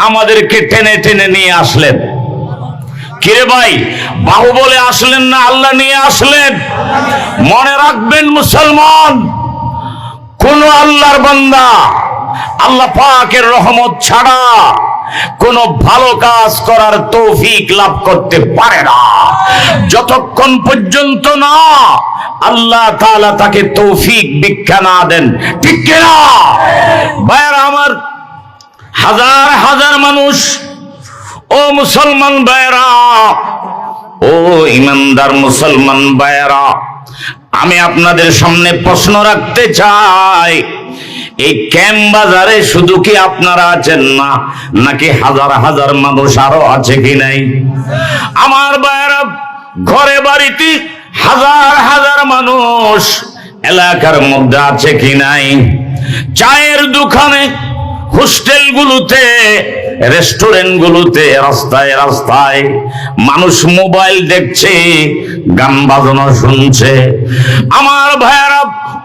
আমাদেরকে টেনে টেনে নিয়ে আসলেন? কিরে ভাই, বাহুবলে আসলেন না আল্লাহ নিয়ে আসলেন? মনে রাখবেন মুসলমান, কোন আল্লাহর বান্দা আল্লাহ পাকের রহমত ছাড়া কোন ভালো কাজ করার তৌফিক লাভ করতে পারে না, যতক্ষণ পর্যন্ত না আল্লাহ তাআলা তাকে তৌফিক ভিক্ষা না দেন। ঠিক কিনা ভাইরা আমার? হাজার হাজার মানুষ, ও মুসলমান ভাইরা, ও ইমানদার মুসলমান ভাইরা, আমি আপনাদের সামনে প্রশ্ন রাখতে চাই, এই ক্যাম্প বাজারে শুধু কি আপনারা আছেন না, নাকি হাজার হাজার মানুষ আরো আছে কি নাই? আমার ভাইরা, ঘরে বাড়িতে হাজার হাজার মানুষ এলাকার মধ্যে আছে কি নাই? চায়ের দোকানে, হোস্টেলগুলোতে, রেস্টুরেন্টগুলোতে, রাস্তায় রাস্তায় মানুষ মোবাইল দেখছে, গান বাজনা শুনছে। আমার ভাইয়েরা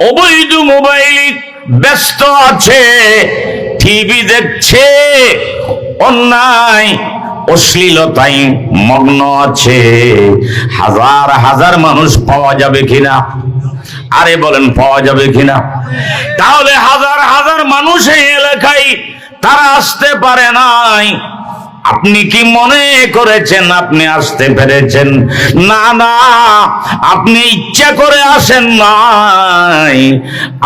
অবৈধ মোবাইলে ব্যস্ত আছে, টিভি দেখছে, অন্যায় অশ্লীলতায় মগ্ন আছে। হাজার হাজার মানুষ পাওয়া যাবে কিনা? আরে বলেন, পাওয়া যাবে কিনা? তাহলে হাজার হাজার মানুষ এই এলাকায় তারা আসতে পারে নাই। আপনি কি মনে করেছেন আপনি আসতে পেরেছেন? না না, আপনি ইচ্ছা করে আসেন নাই,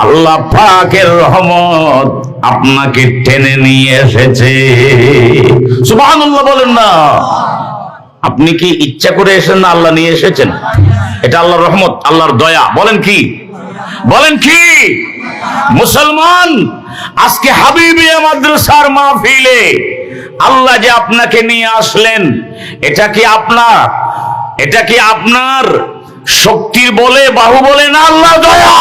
আল্লাহ পাকের রহমত আপনাকে টেনে নিয়ে এসেছে। সুবহানাল্লাহ বলেন না। আপনি কি ইচ্ছা করে এসেছেন না আল্লাহ নিয়ে এসেছেন? এটা আল্লাহর রহমত, আল্লাহর দয়া। বলেন কি? বলেন কি? মুসলমান, আজকে হাবিবিয়া মাদ্রাসার মাহফিলে আল্লাহ যে আপনাকে নিয়ে আসলেন, এটা কি আপনার শক্তির বলে, বাহু বলে না, আল্লাহ দয়া।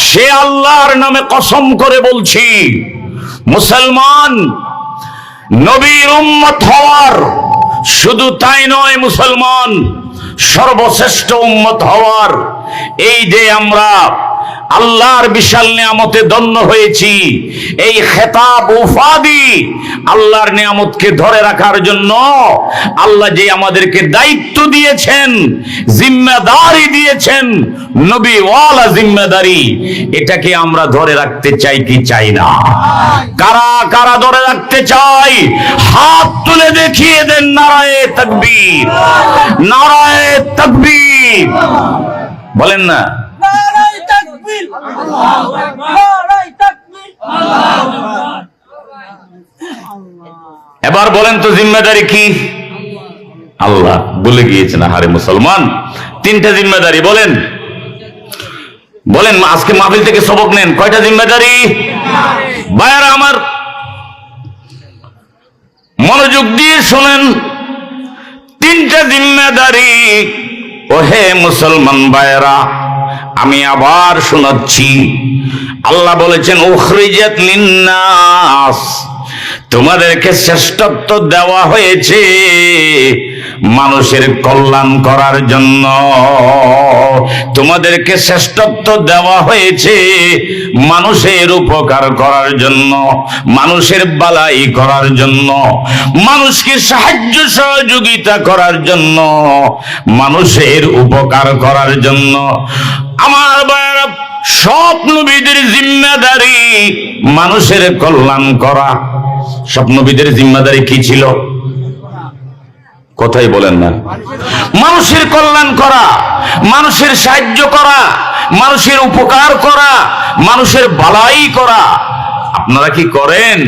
সে আল্লাহর নামে কসম করে বলছি, মুসলমান, নবীর উম্মত হওয়ার, শুধু তাই নয় মুসলমান, সর্বশ্রেষ্ঠ উম্মত হওয়ার, এই যে আমরা আল্লাহর বিশাল নিয়ামতে ধন্য হয়েছি, এই খেতাব উপাধি আল্লাহর নিয়ামতকে ধরে রাখার জন্য আল্লাহ যে আমাদেরকে দায়িত্ব দিয়েছেন, জিম্মেদারি দিয়েছেন, নবী ওয়ালা জিম্মেদারি, এটাকে আমরা ধরে রাখতে চাই কি চাই না? কারা কারা ধরে রাখতে চাই? হাত তুলে দেখিয়ে দেন। নারায়ে তাকবীর, নারায়ে তাকবীর। বলেন না? এবার বলেন তো জিম্মেদারি কি? আল্লাহ বলে গিয়েছেন। হারে মুসলমান, তিনটা জিম্মেদারি। বলেন বলেন, আজকে মাহফিল থেকে সবক নেন। কয়টা জিম্মেদারি? ভাইয়ারা আমার, মনোযোগ দিয়ে শুনেন, তিনটা জিম্মেদারি। ও হে মুসলমান ভাইয়েরা, আমি আবার শোনাচ্ছি। আল্লাহ বলেছেন, উখরিজাত লিন্নাস, তোমাদেরকে শ্রেষ্ঠত্ব দেওয়া হয়েছে মানুষের কল্যাণ করার জন্য। তোমাদেরকে শ্রেষ্ঠত্ব দেওয়া হয়েছে মানুষের উপকার করার জন্য, মানুষের বালাই করার জন্য, মানুষকে সাহায্য সহযোগিতা করার জন্য, মানুষের উপকার করার জন্য। আমার ভাইয়েরা, সব নবীদের জিম্মেদারি মানুষের কল্যাণ করা। সব নবীদের জিম্মেদারি কি ছিল? কথাই বলেন না। মানুষের কল্যাণ করা, মানুষের সাহায্য করা, মানুষের উপকার করা, মানুষের ভালাই করা। আপনারা কি করেন?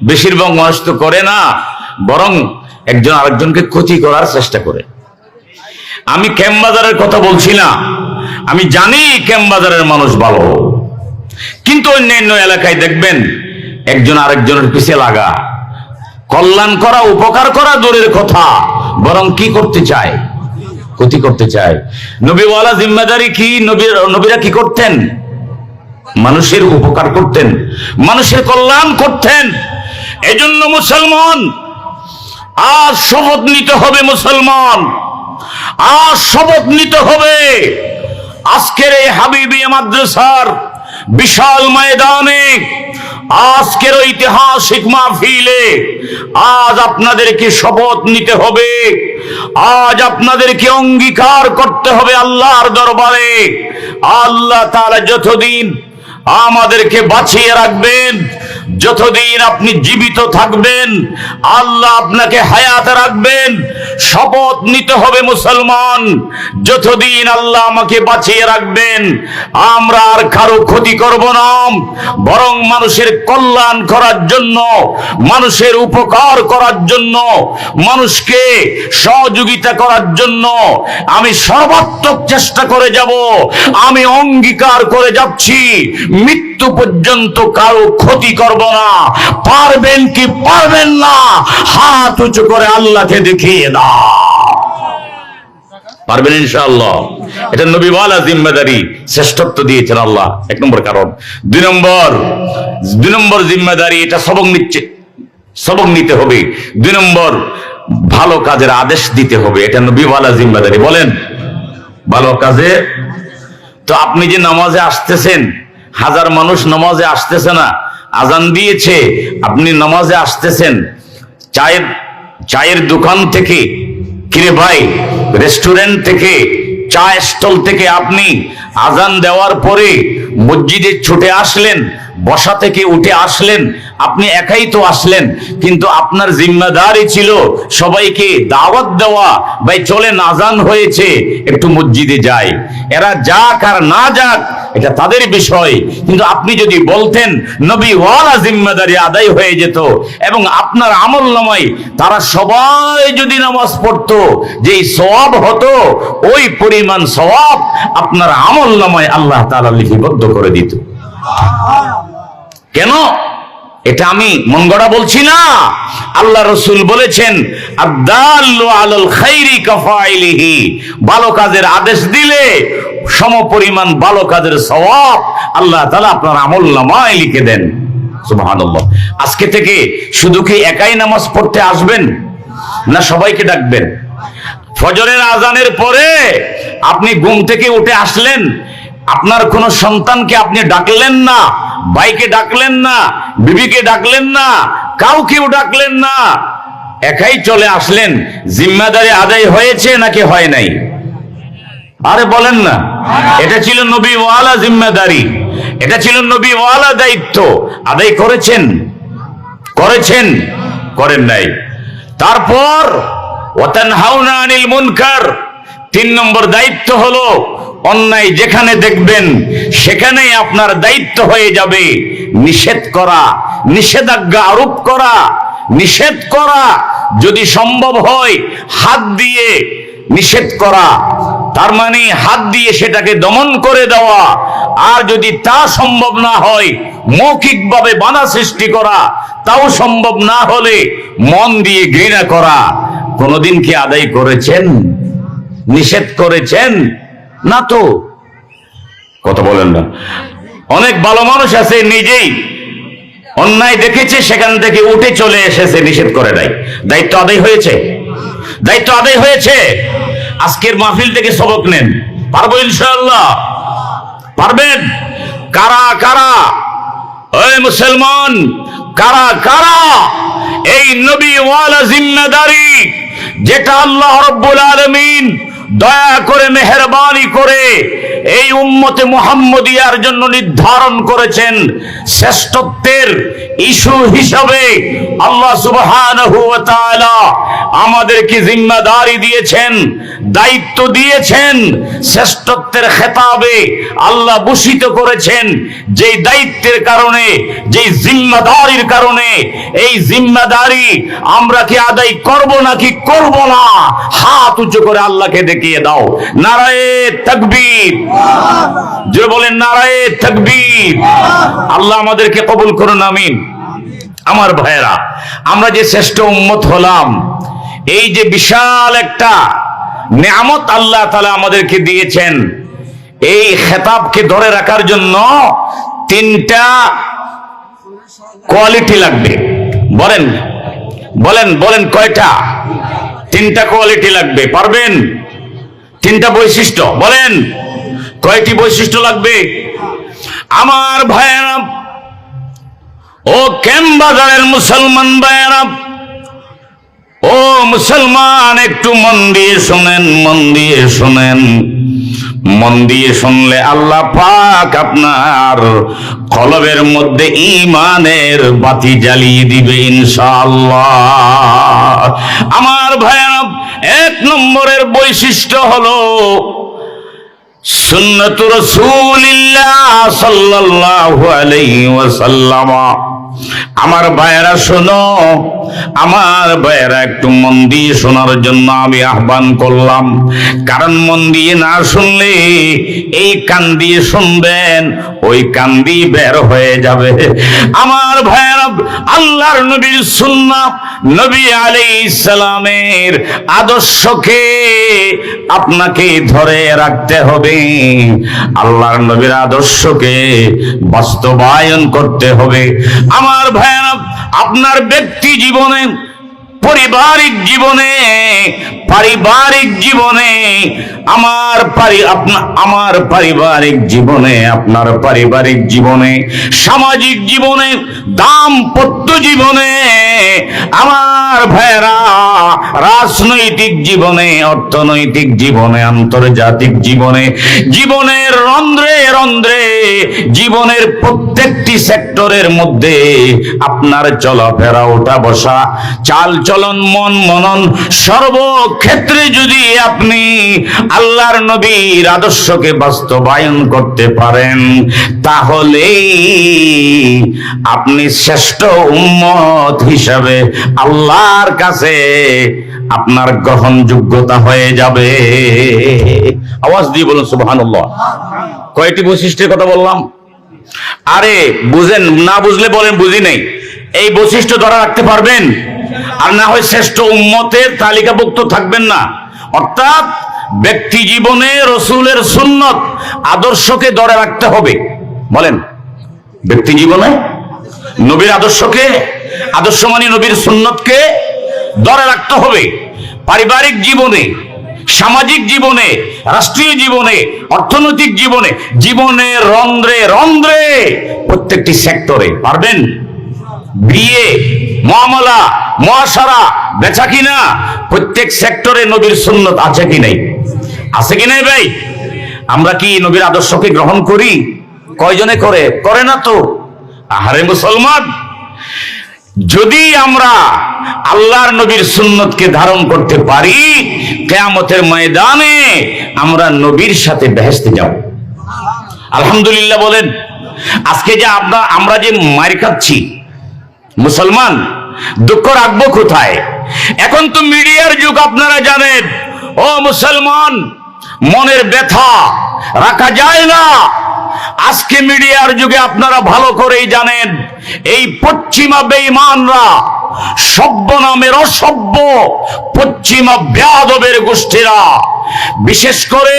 বেশিরভাগ মানুষ তো করে না, বরং একজন আরেকজনকে ক্ষতি করার চেষ্টা করে। আমি ক্যাম্পবাজারের কথা বলছি না, আমি জানি ক্যাম্পবাজারের মানুষ ভালো, কিন্তু অন্যান্য এলাকায় দেখবেন একজন আরেকজনের পিছে লাগা, কল্যাণ করা, উপকার করা দূরের কথা, বরং কি করতে চায়? ক্ষতি করতে চায়। নবীওয়ালা জিম্মেদারি কি? নবীরা কি করতেন? মানুষের উপকার করতেন, মানুষের কল্যাণ করতেন। এজন্য মুসলমান আজ শপথ নিতে হবে, মুসলমান আজ শপথ নিতে হবে। আজকের এই হাবিবিয়া মাদ্রাসার বিশাল ময়দানে, আজকের ঐতিহাসিক মাহফিলে আজ আপনাদেরকে শপথ নিতে হবে, আজ আপনাদেরকে অঙ্গীকার করতে হবে আল্লাহর দরবারে। আল্লাহ তাআলা যতদিন আমাদেরকে বাঁচিয়ে রাখবেন, যতদিন আপনি জীবিত থাকবেন, আল্লাহ আপনাকে হায়াতে রাখবেন। শপথ নিতে হবে মুসলমান, যতদিন আল্লাহ আমাকে বাঁচিয়ে রাখবেন, আমরা আর কারো ক্ষতি করব না, বরং মানুষের কল্যাণ করার জন্য, মানুষের উপকার করার জন্য, মানুষকে সহযোগিতা করার জন্য আমি সর্বাত্মক চেষ্টা করে যাব। আমি অঙ্গীকার করে যাচ্ছি, মৃত্যু পর্যন্ত কারো ক্ষতি করব না। পারবেন কি পারবেন না? হাত উঁচু করে আল্লাহকে দেখিয়ে দাও। পারবেন ইনশাআল্লাহ। এটা নবীওয়ালা জিম্মেদারি, শ্রেষ্ঠত্ব দিয়েছেন আল্লাহ, এক নম্বর কারণ। দুই নম্বর জিম্মেদারি, এটা সবক নিতে হবে। দুই নম্বর, ভালো কাজের আদেশ দিতে হবে, এটা নবীওয়ালা জিম্মেদারি। বলেন ভালো কাজে। তো আপনি যে নামাজে আসতেছেন, হাজার মানুষ নামাজে আসতেছে না, আজান দিয়েছে, আপনি নামাজে আসতেছেন, চায়ের দোকান থেকে, কিরে ভাই রেস্টুরেন্ট থেকে, চা স্টল থেকে আপনি আজান দেওয়ার পরে মসজিদে ছুটে আসলেন, বসা থেকে উঠে আসলেন, আপনি একাই তো আসলেন, কিন্তু আপনার জিম্মেদারি ছিল সবাইকে দাওয়াত দেওয়া, ভাই চলেন আজান হয়েছে একটু মসজিদে যাই। এরা যাক আর না যাক এটা তাদের বিষয়, কিন্তু আপনি যদি বলতেন নবীওয়ালা জিম্মেদারি আদায় হয়ে যেত, এবং আপনার আমলনামায় তারা সবাই যদি নামাজ পড়তো, যেই সওয়াব হতো ওই পরিমাণ সওয়াব আপনার আমলনামায় আল্লাহ তাআলা লিপিবদ্ধ করে দিত। কেন? এটা আমি মন গড়া বলছি না, আল্লাহ রাসূল বলেছেন আদ-দাল্লু আলাল খাইরি কাফাইলিহি, ভালো কাজের আদেশ দিলে সমপরিমাণ ভালো কাজের সওয়াব আল্লাহ তাআলা আপনার আমলনামায় লিখে দেন। সুবহানাল্লাহ। আজকে থেকে শুধু কি একাই নামাজ পড়তে আসবেন, না সবাইকে ডাকবেন? ফজরের আজানের পরে আপনি ঘুম থেকে উঠে আসলেন, আপনার কোন সন্তানকে আপনি ডাকলেন না, ভাইকে ডাকলেন না, বিবিকে ডাকলেন না, কাউকেও ডাকলেন না, একাই চলে আসলেন। জিম্মেদারি আদায় হয়েছে নাকি হয় নাই? আরে বলেন না। এটা ছিল নবীওয়ালা জিম্মেদারি, এটা ছিল নবীওয়ালা দায়িত্ব। আদায় করেছেন? করেন নাই। তারপর ওয়াতানহাউনা আনিল মুনকার, 3 নম্বর দায়িত্ব হলো অন্যায় যেখানে দেখবেন সেখানেই আপনার দায়িত্ব হয়ে যাবে নিষেধ করা, নিষেধাজ্ঞা আরোপ করা, নিষেধ করা। যদি সম্ভব হয় হাত দিয়ে নিষেধ করা, তার মানে হাত দিয়ে সেটাকে দমন করে দেওয়া। আর যদি তা সম্ভব না হয় মৌখিকভাবে বাধা সৃষ্টি করা, তাও সম্ভব না হলে মন দিয়ে ঘৃণা করা। কোনদিন কি আদায় করেছেন? নিষেধ করেছেন না তো? কথা বলেন না। অনেক ভালো মানুষ আছে নিজেই অন্যায় দেখেছে, সেখান থেকে উঠে চলে এসেছে, নিষেধ করে নাই। দায়িত্ব আদায় হয়েছে? দায়িত্ব আদায় হয়েছে। আজকের মাহফিল থেকে সবক নেন। পারবো ইনশাআল্লাহ? পারবেন? কারা কারা, ওই মুসলমান, কারা কারা এই নবীওয়ালা জিম্মেদারি, যেটা আল্লাহ রাব্বুল আলামিন দয়া করে মেহেরবানি করে এই উম্মতে মুহাম্মদিয়ার জন্য নির্ধারণ করেছেন শ্রেষ্ঠত্বের ইস্যু হিসাবে, আল্লাহ সুবহানাহু ওয়া তাআলা আমাদেরকে জিম্মাদারি দিয়েছেন, দায়িত্ব দিয়েছেন, শ্রেষ্ঠত্বের খেতাবে আল্লাহ ভূষিত করেছেন। যেই দায়িত্বের কারণে, যেই জিম্মাদারির কারণে, এই জিম্মাদারি আমরা কি আদায় করব নাকি করব না? হাত উঁচু করে আল্লাহকে দেখিয়ে দাও। নারায়ে তাকবীর, জোরে বলেন নারায়ে তাকবীর। আল্লাহ আমাদেরকে কবুল করুন, আমিন। আমার ভাইয়েরা, আমরা যে শ্রেষ্ঠ উম্মত হলাম, এই যে বিশাল একটা নিয়ামত আল্লাহ তাআলা আমাদেরকে দিয়েছেন, এই খেতাবকে ধরে রাখার জন্য তিনটা কোয়ালিটি লাগবে। বলেন বলেন বলেন, কয়টা? তিনটা কোয়ালিটি লাগবে। পারবেন? তিনটা বৈশিষ্ট্য বলেন, কয়টি বৈশিষ্ট্য লাগবে? আমার ভাইয়েরা, ও ক্যাম্বাজারের মুসলমান ভাইয়েরা, ও মুসলমান, একটু মন দিয়ে শোনেন, মন দিয়ে শোনেন। মন দিয়ে শুনলে আল্লাহ পাক আপনার কলবের মধ্যে ঈমানের বাতি জ্বালিয়ে দিবে ইনশাআল্লাহ। আমার ভাইয়েরা, এক নম্বরের বৈশিষ্ট্য হলো সুন্নাতুর রাসূলিল্লাহ সাল্লাল্লাহু আলাইহি ওয়াসাল্লাম। আমার ভাইয়েরা শোনো, আমার ভাইয়েরা একটু মন দিয়ে শোনার জন্য আমি আহ্বান করলাম। কারণ মন দিয়ে না শুনলে এই কান দিয়ে শুনবেন, ওই কান দিয়ে বের হয়ে যাবে। আমার ভাইয়েরা, আল্লাহর নবীর সুন্নাহ, নবী আলাইহিস সালামের আদর্শকে আপনাকে ধরে রাখতে হবে। আল্লাহর নবীর আদর্শকে বাস্তবায়ন করতে হবে। আমার ভাইয়েরা, আপনার ব্যক্তি জীবনে, পারিবারিক জীবনে, পারিবারিক জীবনে, আমার পারিবারিক জীবনে, আপনার পারিবারিক জীবনে, সামাজিক জীবনে, দাম্পত্য জীবনে, আমার ভাইয়েরা, রাজনৈতিক জীবনে, অর্থনৈতিক জীবনে, আন্তর্জাতিক জীবনে, জীবনের রন্ধ্রে রন্ধ্রে, জীবনের প্রত্যেকটি সেক্টরের মধ্যে আপনার চলাফেরা, ওঠা বসা, চাল চলন, মন মনন, সর্বক্ষেত্রে যদি আপনি আল্লাহর নবীর আদর্শকে বাস্তবায়ন করতে পারেন, তাহলেই আপনি শ্রেষ্ঠ উম্মত হিসাবে আল্লাহর কাছে আপনার গ্রহণযোগ্যতা হয়ে যাবে। আওয়াজ দিয়ে বলুন সুবহানাল্লাহ। কয়টি বৈশিষ্ট্যের কথা বললাম? আরে বুঝেন না, বুঝলে বলেন বুঝি নাই। এই বৈশিষ্ট্য ধরে রাখতে পারবেন, আর না হয় শ্রেষ্ঠ উম্মতের তালিকাভুক্ত থাকবেন না। অর্থাৎ ব্যক্তি জীবনে রাসূলের সুন্নাত আদর্শকে ধরে রাখতে হবে। বলেন, ব্যক্তি জীবনে নবীর আদর্শকে, আদর্শ মানে নবীর সুন্নাতকে ধরে রাখতে হবে। পারিবারিক জীবনে, সামাজিক জীবনে, রাষ্ট্রীয় জীবনে, অর্থনৈতিক জীবনে, জীবনের রন্ধ্রে রন্ধ্রে, প্রত্যেকটি সেক্টরে। পারবেন? বিয়ে, মুআমালা, মুআশারা, বেচা কিনা, প্রত্যেক সেক্টরে নবীর সুন্নাত আছে কি নাই? আছে কি নাই ভাই? আমরা কি নবীর আদর্শকে গ্রহণ করি? কয়জনে করে? করে না তো। আহারে মুসলমান, যদি আমরা আল্লাহর নবীর সুন্নতকে ধারণ করতে পারি, কিয়ামতের ময়দানে আমরা নবীর সাথে বেহেশতে যাব। আলহামদুলিল্লাহ বলেন। আজকে যে আমরা যে মার খাচ্ছি মুসলমান, দুঃখ রাখবো কোথায়? এখন তো মিডিয়ার যুগ, আপনারা জানেন। ও মুসলমান, মনের ব্যথা রাখা যায় না। আজকে মিডিয়ার যুগে আপনারা ভালো করেই জানেন, এই পশ্চিমা বেঈমানরা, সভ্য নামের অসভ্য পশ্চিমা বেয়াদবের গোষ্ঠীরা, বিশেষ করে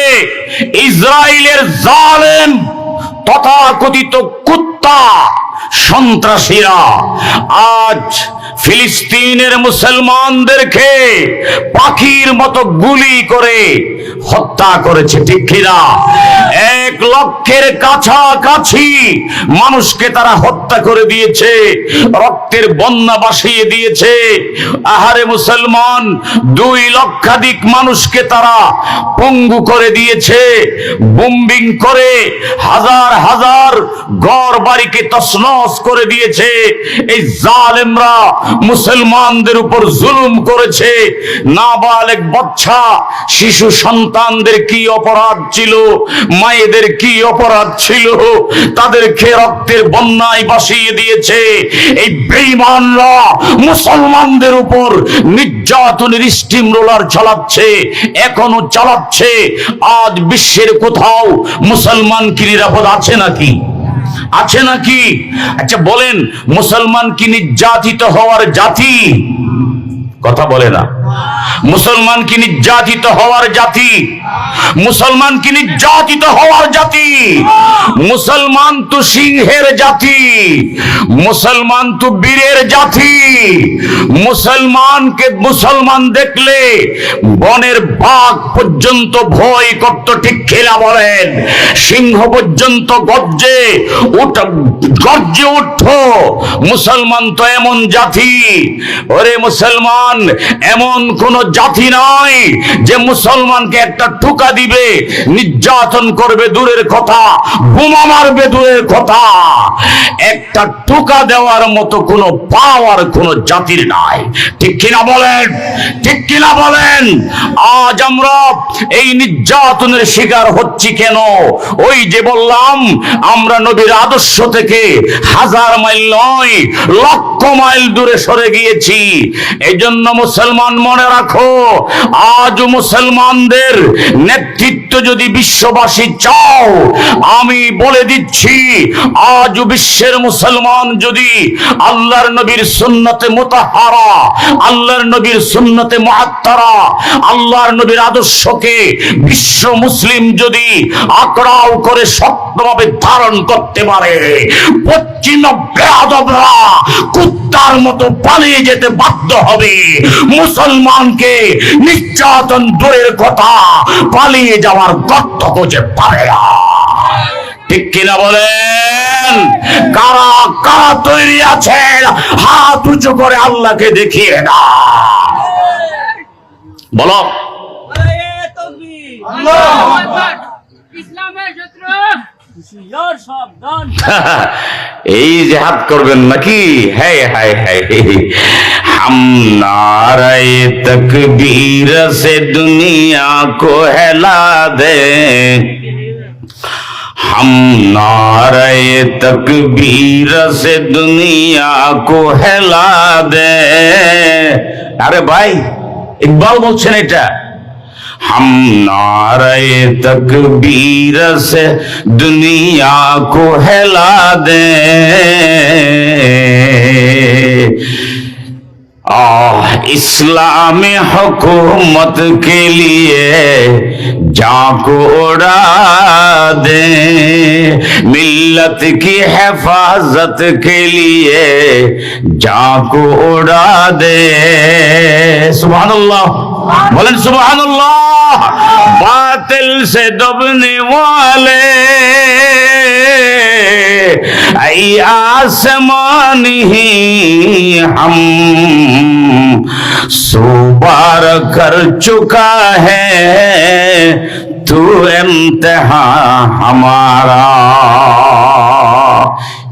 ইসরায়েলের জালেম তথাকথিত কুত্তা সন্ত্রাসীরা আজ ফিলিস্তিনের মুসলমানদেরকে পাখির মতো গুলি করে হত্যা করেছে, ঠিক কিনা? 1 লক্ষের কাছাকাছি মানুষকে তারা হত্যা করে দিয়েছে, রক্তের বন্যা ভাসিয়ে দিয়েছে। আহারে মুসলমান, 2 লক্ষাধিক মানুষকে তারা পঙ্গু করে দিয়েছে, বোম্বিং করে হাজার হাজার ঘর বাড়িকে তছনছ করে দিয়েছে। এই জালেমরা মুসলমানদের উপর জুলুম করেছে। নাবালেগ বাচ্চা শিশু সন্তানদের কি অপরাধ ছিল, মায়েদের কি অপরাধ ছিল, তাদেরকে রক্তের বন্যায় ভাসিয়ে দিয়েছে। এই বেঈমানরা মুসলমানদের উপর নির্যাতনের স্টিম রোলার চালাচ্ছে, এখনো চালাচ্ছে। আজ বিশ্বের কোথাও মুসলমান কি নিরাপদ আছে নাকি? আছে নাকি? আচ্ছা বলেন, মুসলমান কি নির্যাতিত হওয়ার জাতি? কথা বলে না। মুসলমান কি নির্যাতিত হওয়ার জাতি? মুসলমান কি নির্যাতিত হওয়ার জাতি? মুসলমান তো সিংহের জাতি, মুসলমান তো বীরের জাতি। মুসলমান দেখলে বনের বাঘ পর্যন্ত ভয় করত, ঠিক খেলা বলেন। সিংহ পর্যন্ত গর্জে উঠো। মুসলমান তো এমন জাতি। ওরে মুসলমান এমন কোন জাতি নয় যে মুসলমানকে একটা ঠুকা দিবে, নির্যাতন করবে দূরের কথা, বোমা মারবে দূরের কথা। একটা ঠুকা দেওয়ার মতো কোন পাওয়ার কোন জাতির নাই, ঠিক কিনা বলেন? ঠিক কিনা বলেন? আজ আমরা এই নির্যাতনের শিকার হচ্ছি কেন? ওই যে বললাম, আমরা নবীর আদর্শ থেকে হাজার মাইল নয় লক্ষ মাইল দূরে সরে গিয়েছি। এই জন্য মুসলমান মনে রাখো, আজ মুসলমানদের নেতৃত্ব যদি বিশ্ববাসী চাও, আমি বলে দিচ্ছি, আজ বিশ্বের মুসলমান যদি আল্লাহর নবীর সুন্নতে মুতাহহারা, আল্লাহর নবীর সুন্নতে মুআত্তারা, আল্লাহর নবীর আদর্শকে বিশ্ব মুসলিম যদি আকড়াও করে শক্তভাবে ধারণ করতে পারে, পশ্চিম বেয়াদবরা কুত্তার মতো পালিয়ে যেতে বাধ্য হবে। মুসলমানকে নির্যাতন দূরের কথা, পালিয়ে যাওয়ার গর্ত খুঁজে পারে না, ঠিক কিনা বলেন? কারা কারা তৈরি আছেন হাত উঁচু করে আল্লাহকে দেখিয়ে না, বলো। এই যে হাত করবেন নাকি? হ্যাঁ হ্যাঁ হ্যাঁ, हम नारे तकबीर से दुनिया को हिला दे, हम नारे तकबीर से दुनिया को हिला दे। अरे भाई इकबाल বলছেন এটা, हम नारे तकबीर से दुनिया को हिला दे, इस्लामी हुकूमत के लिए जाको उड़ा दे, मिल्लत की हिफाजत के लिए जाको उड़ा दे। सुभानअल्लाह बोलें, सुभानअल्लाह। बातिल से दबने वाले आसमान ही हम सुबार कर चुका है, तू इम्तिहा हमारा।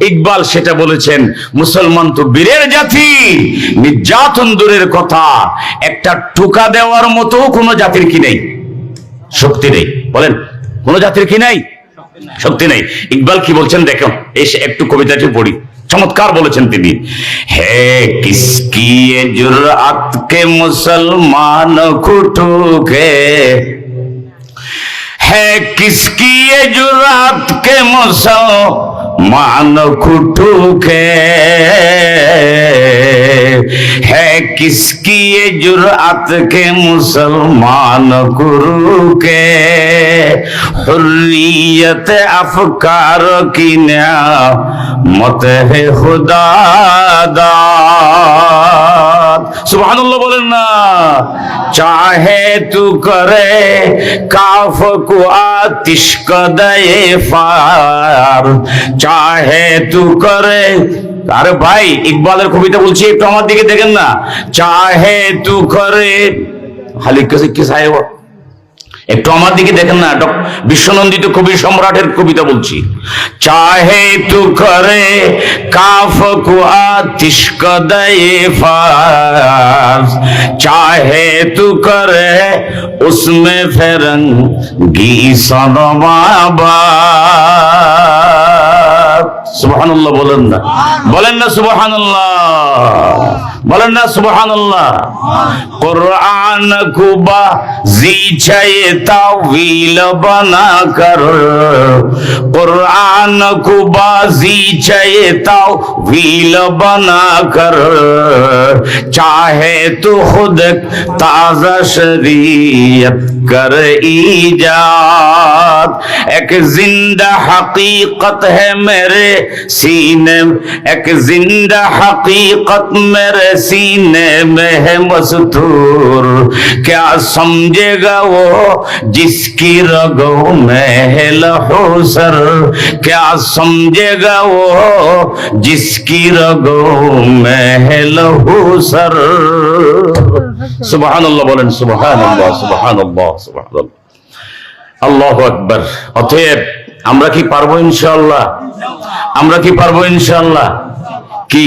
ইকবাল সেটা বলেছেন, মুসলমান তো বীরের জাতি, নির্যাতন দূরের কথা, একটা ঠুকা দেওয়ার মতো কোন জাতির কি নেই, শক্তি নেই। বলেন, কোন জাতির কি নাই, শক্তি নেই। ইকবাল কি বলছেন দেখো, এসে একটু কবিতাটি পড়ি, চমৎকার বলেছেন তিনি। হে কিসকি ये जुर्अत के मुसलमान को ठोके, है किसकी ये जुर्अत के मुसलमान को ठोके, है किसकी ये जुर्अत के मुसलमान को रोके, हुर्रियत अफकार की नियामत है खुदा दाद। सुभानअल्लाह बोलें ना। चाहे तू करे काफ को आतिश कदए फार, चाहे तू करे। আরে ভাই ইকবালের কবিতা বলছি, একটু আমার দিকে দেখেন না। চাহে তু করে হালিক কাছে কি সাহেব, একটু আমার দিকে দেখেন না, বিশ্বনন্দিত কবি সম্রাটের কবিতা বলছি। চাহে তু করে কাফ কো আতিশ কদয়ে ফাজ, চাহে তু করে উসমে ফিরঙ্গি সনমাবাদ। সুবহানাল্লাহ বলেন না, বলেন না সুবহানাল্লাহ, বলেন না সুবহানাল্লাহ। কুরআন को बाज़ीचे तावील बना कर, कुरान को बाज़ीचे तावील बना कर, चाहे तो खुद ताज़ा शरीयत कर ईजाद। एक जिंदा हकीकत है मेरे सीने, एक जिंदा हकीकत मेरे सीने में है मस्तूर, क्या समझेगा वो जिसकी रगों में है लहू सर, क्या समझेगा वो जिसकी रगों में है लहू सर। सुबहानल्लाह बोलें, सुबहानल्लाह, सुबहानल्लाह, सुबहानल्लाह, আল্লাহু আকবার। অতএব আমরা কি পারবো ইনশাআল্লাহ? আমরা কি পারবো ইনশাআল্লাহ? কি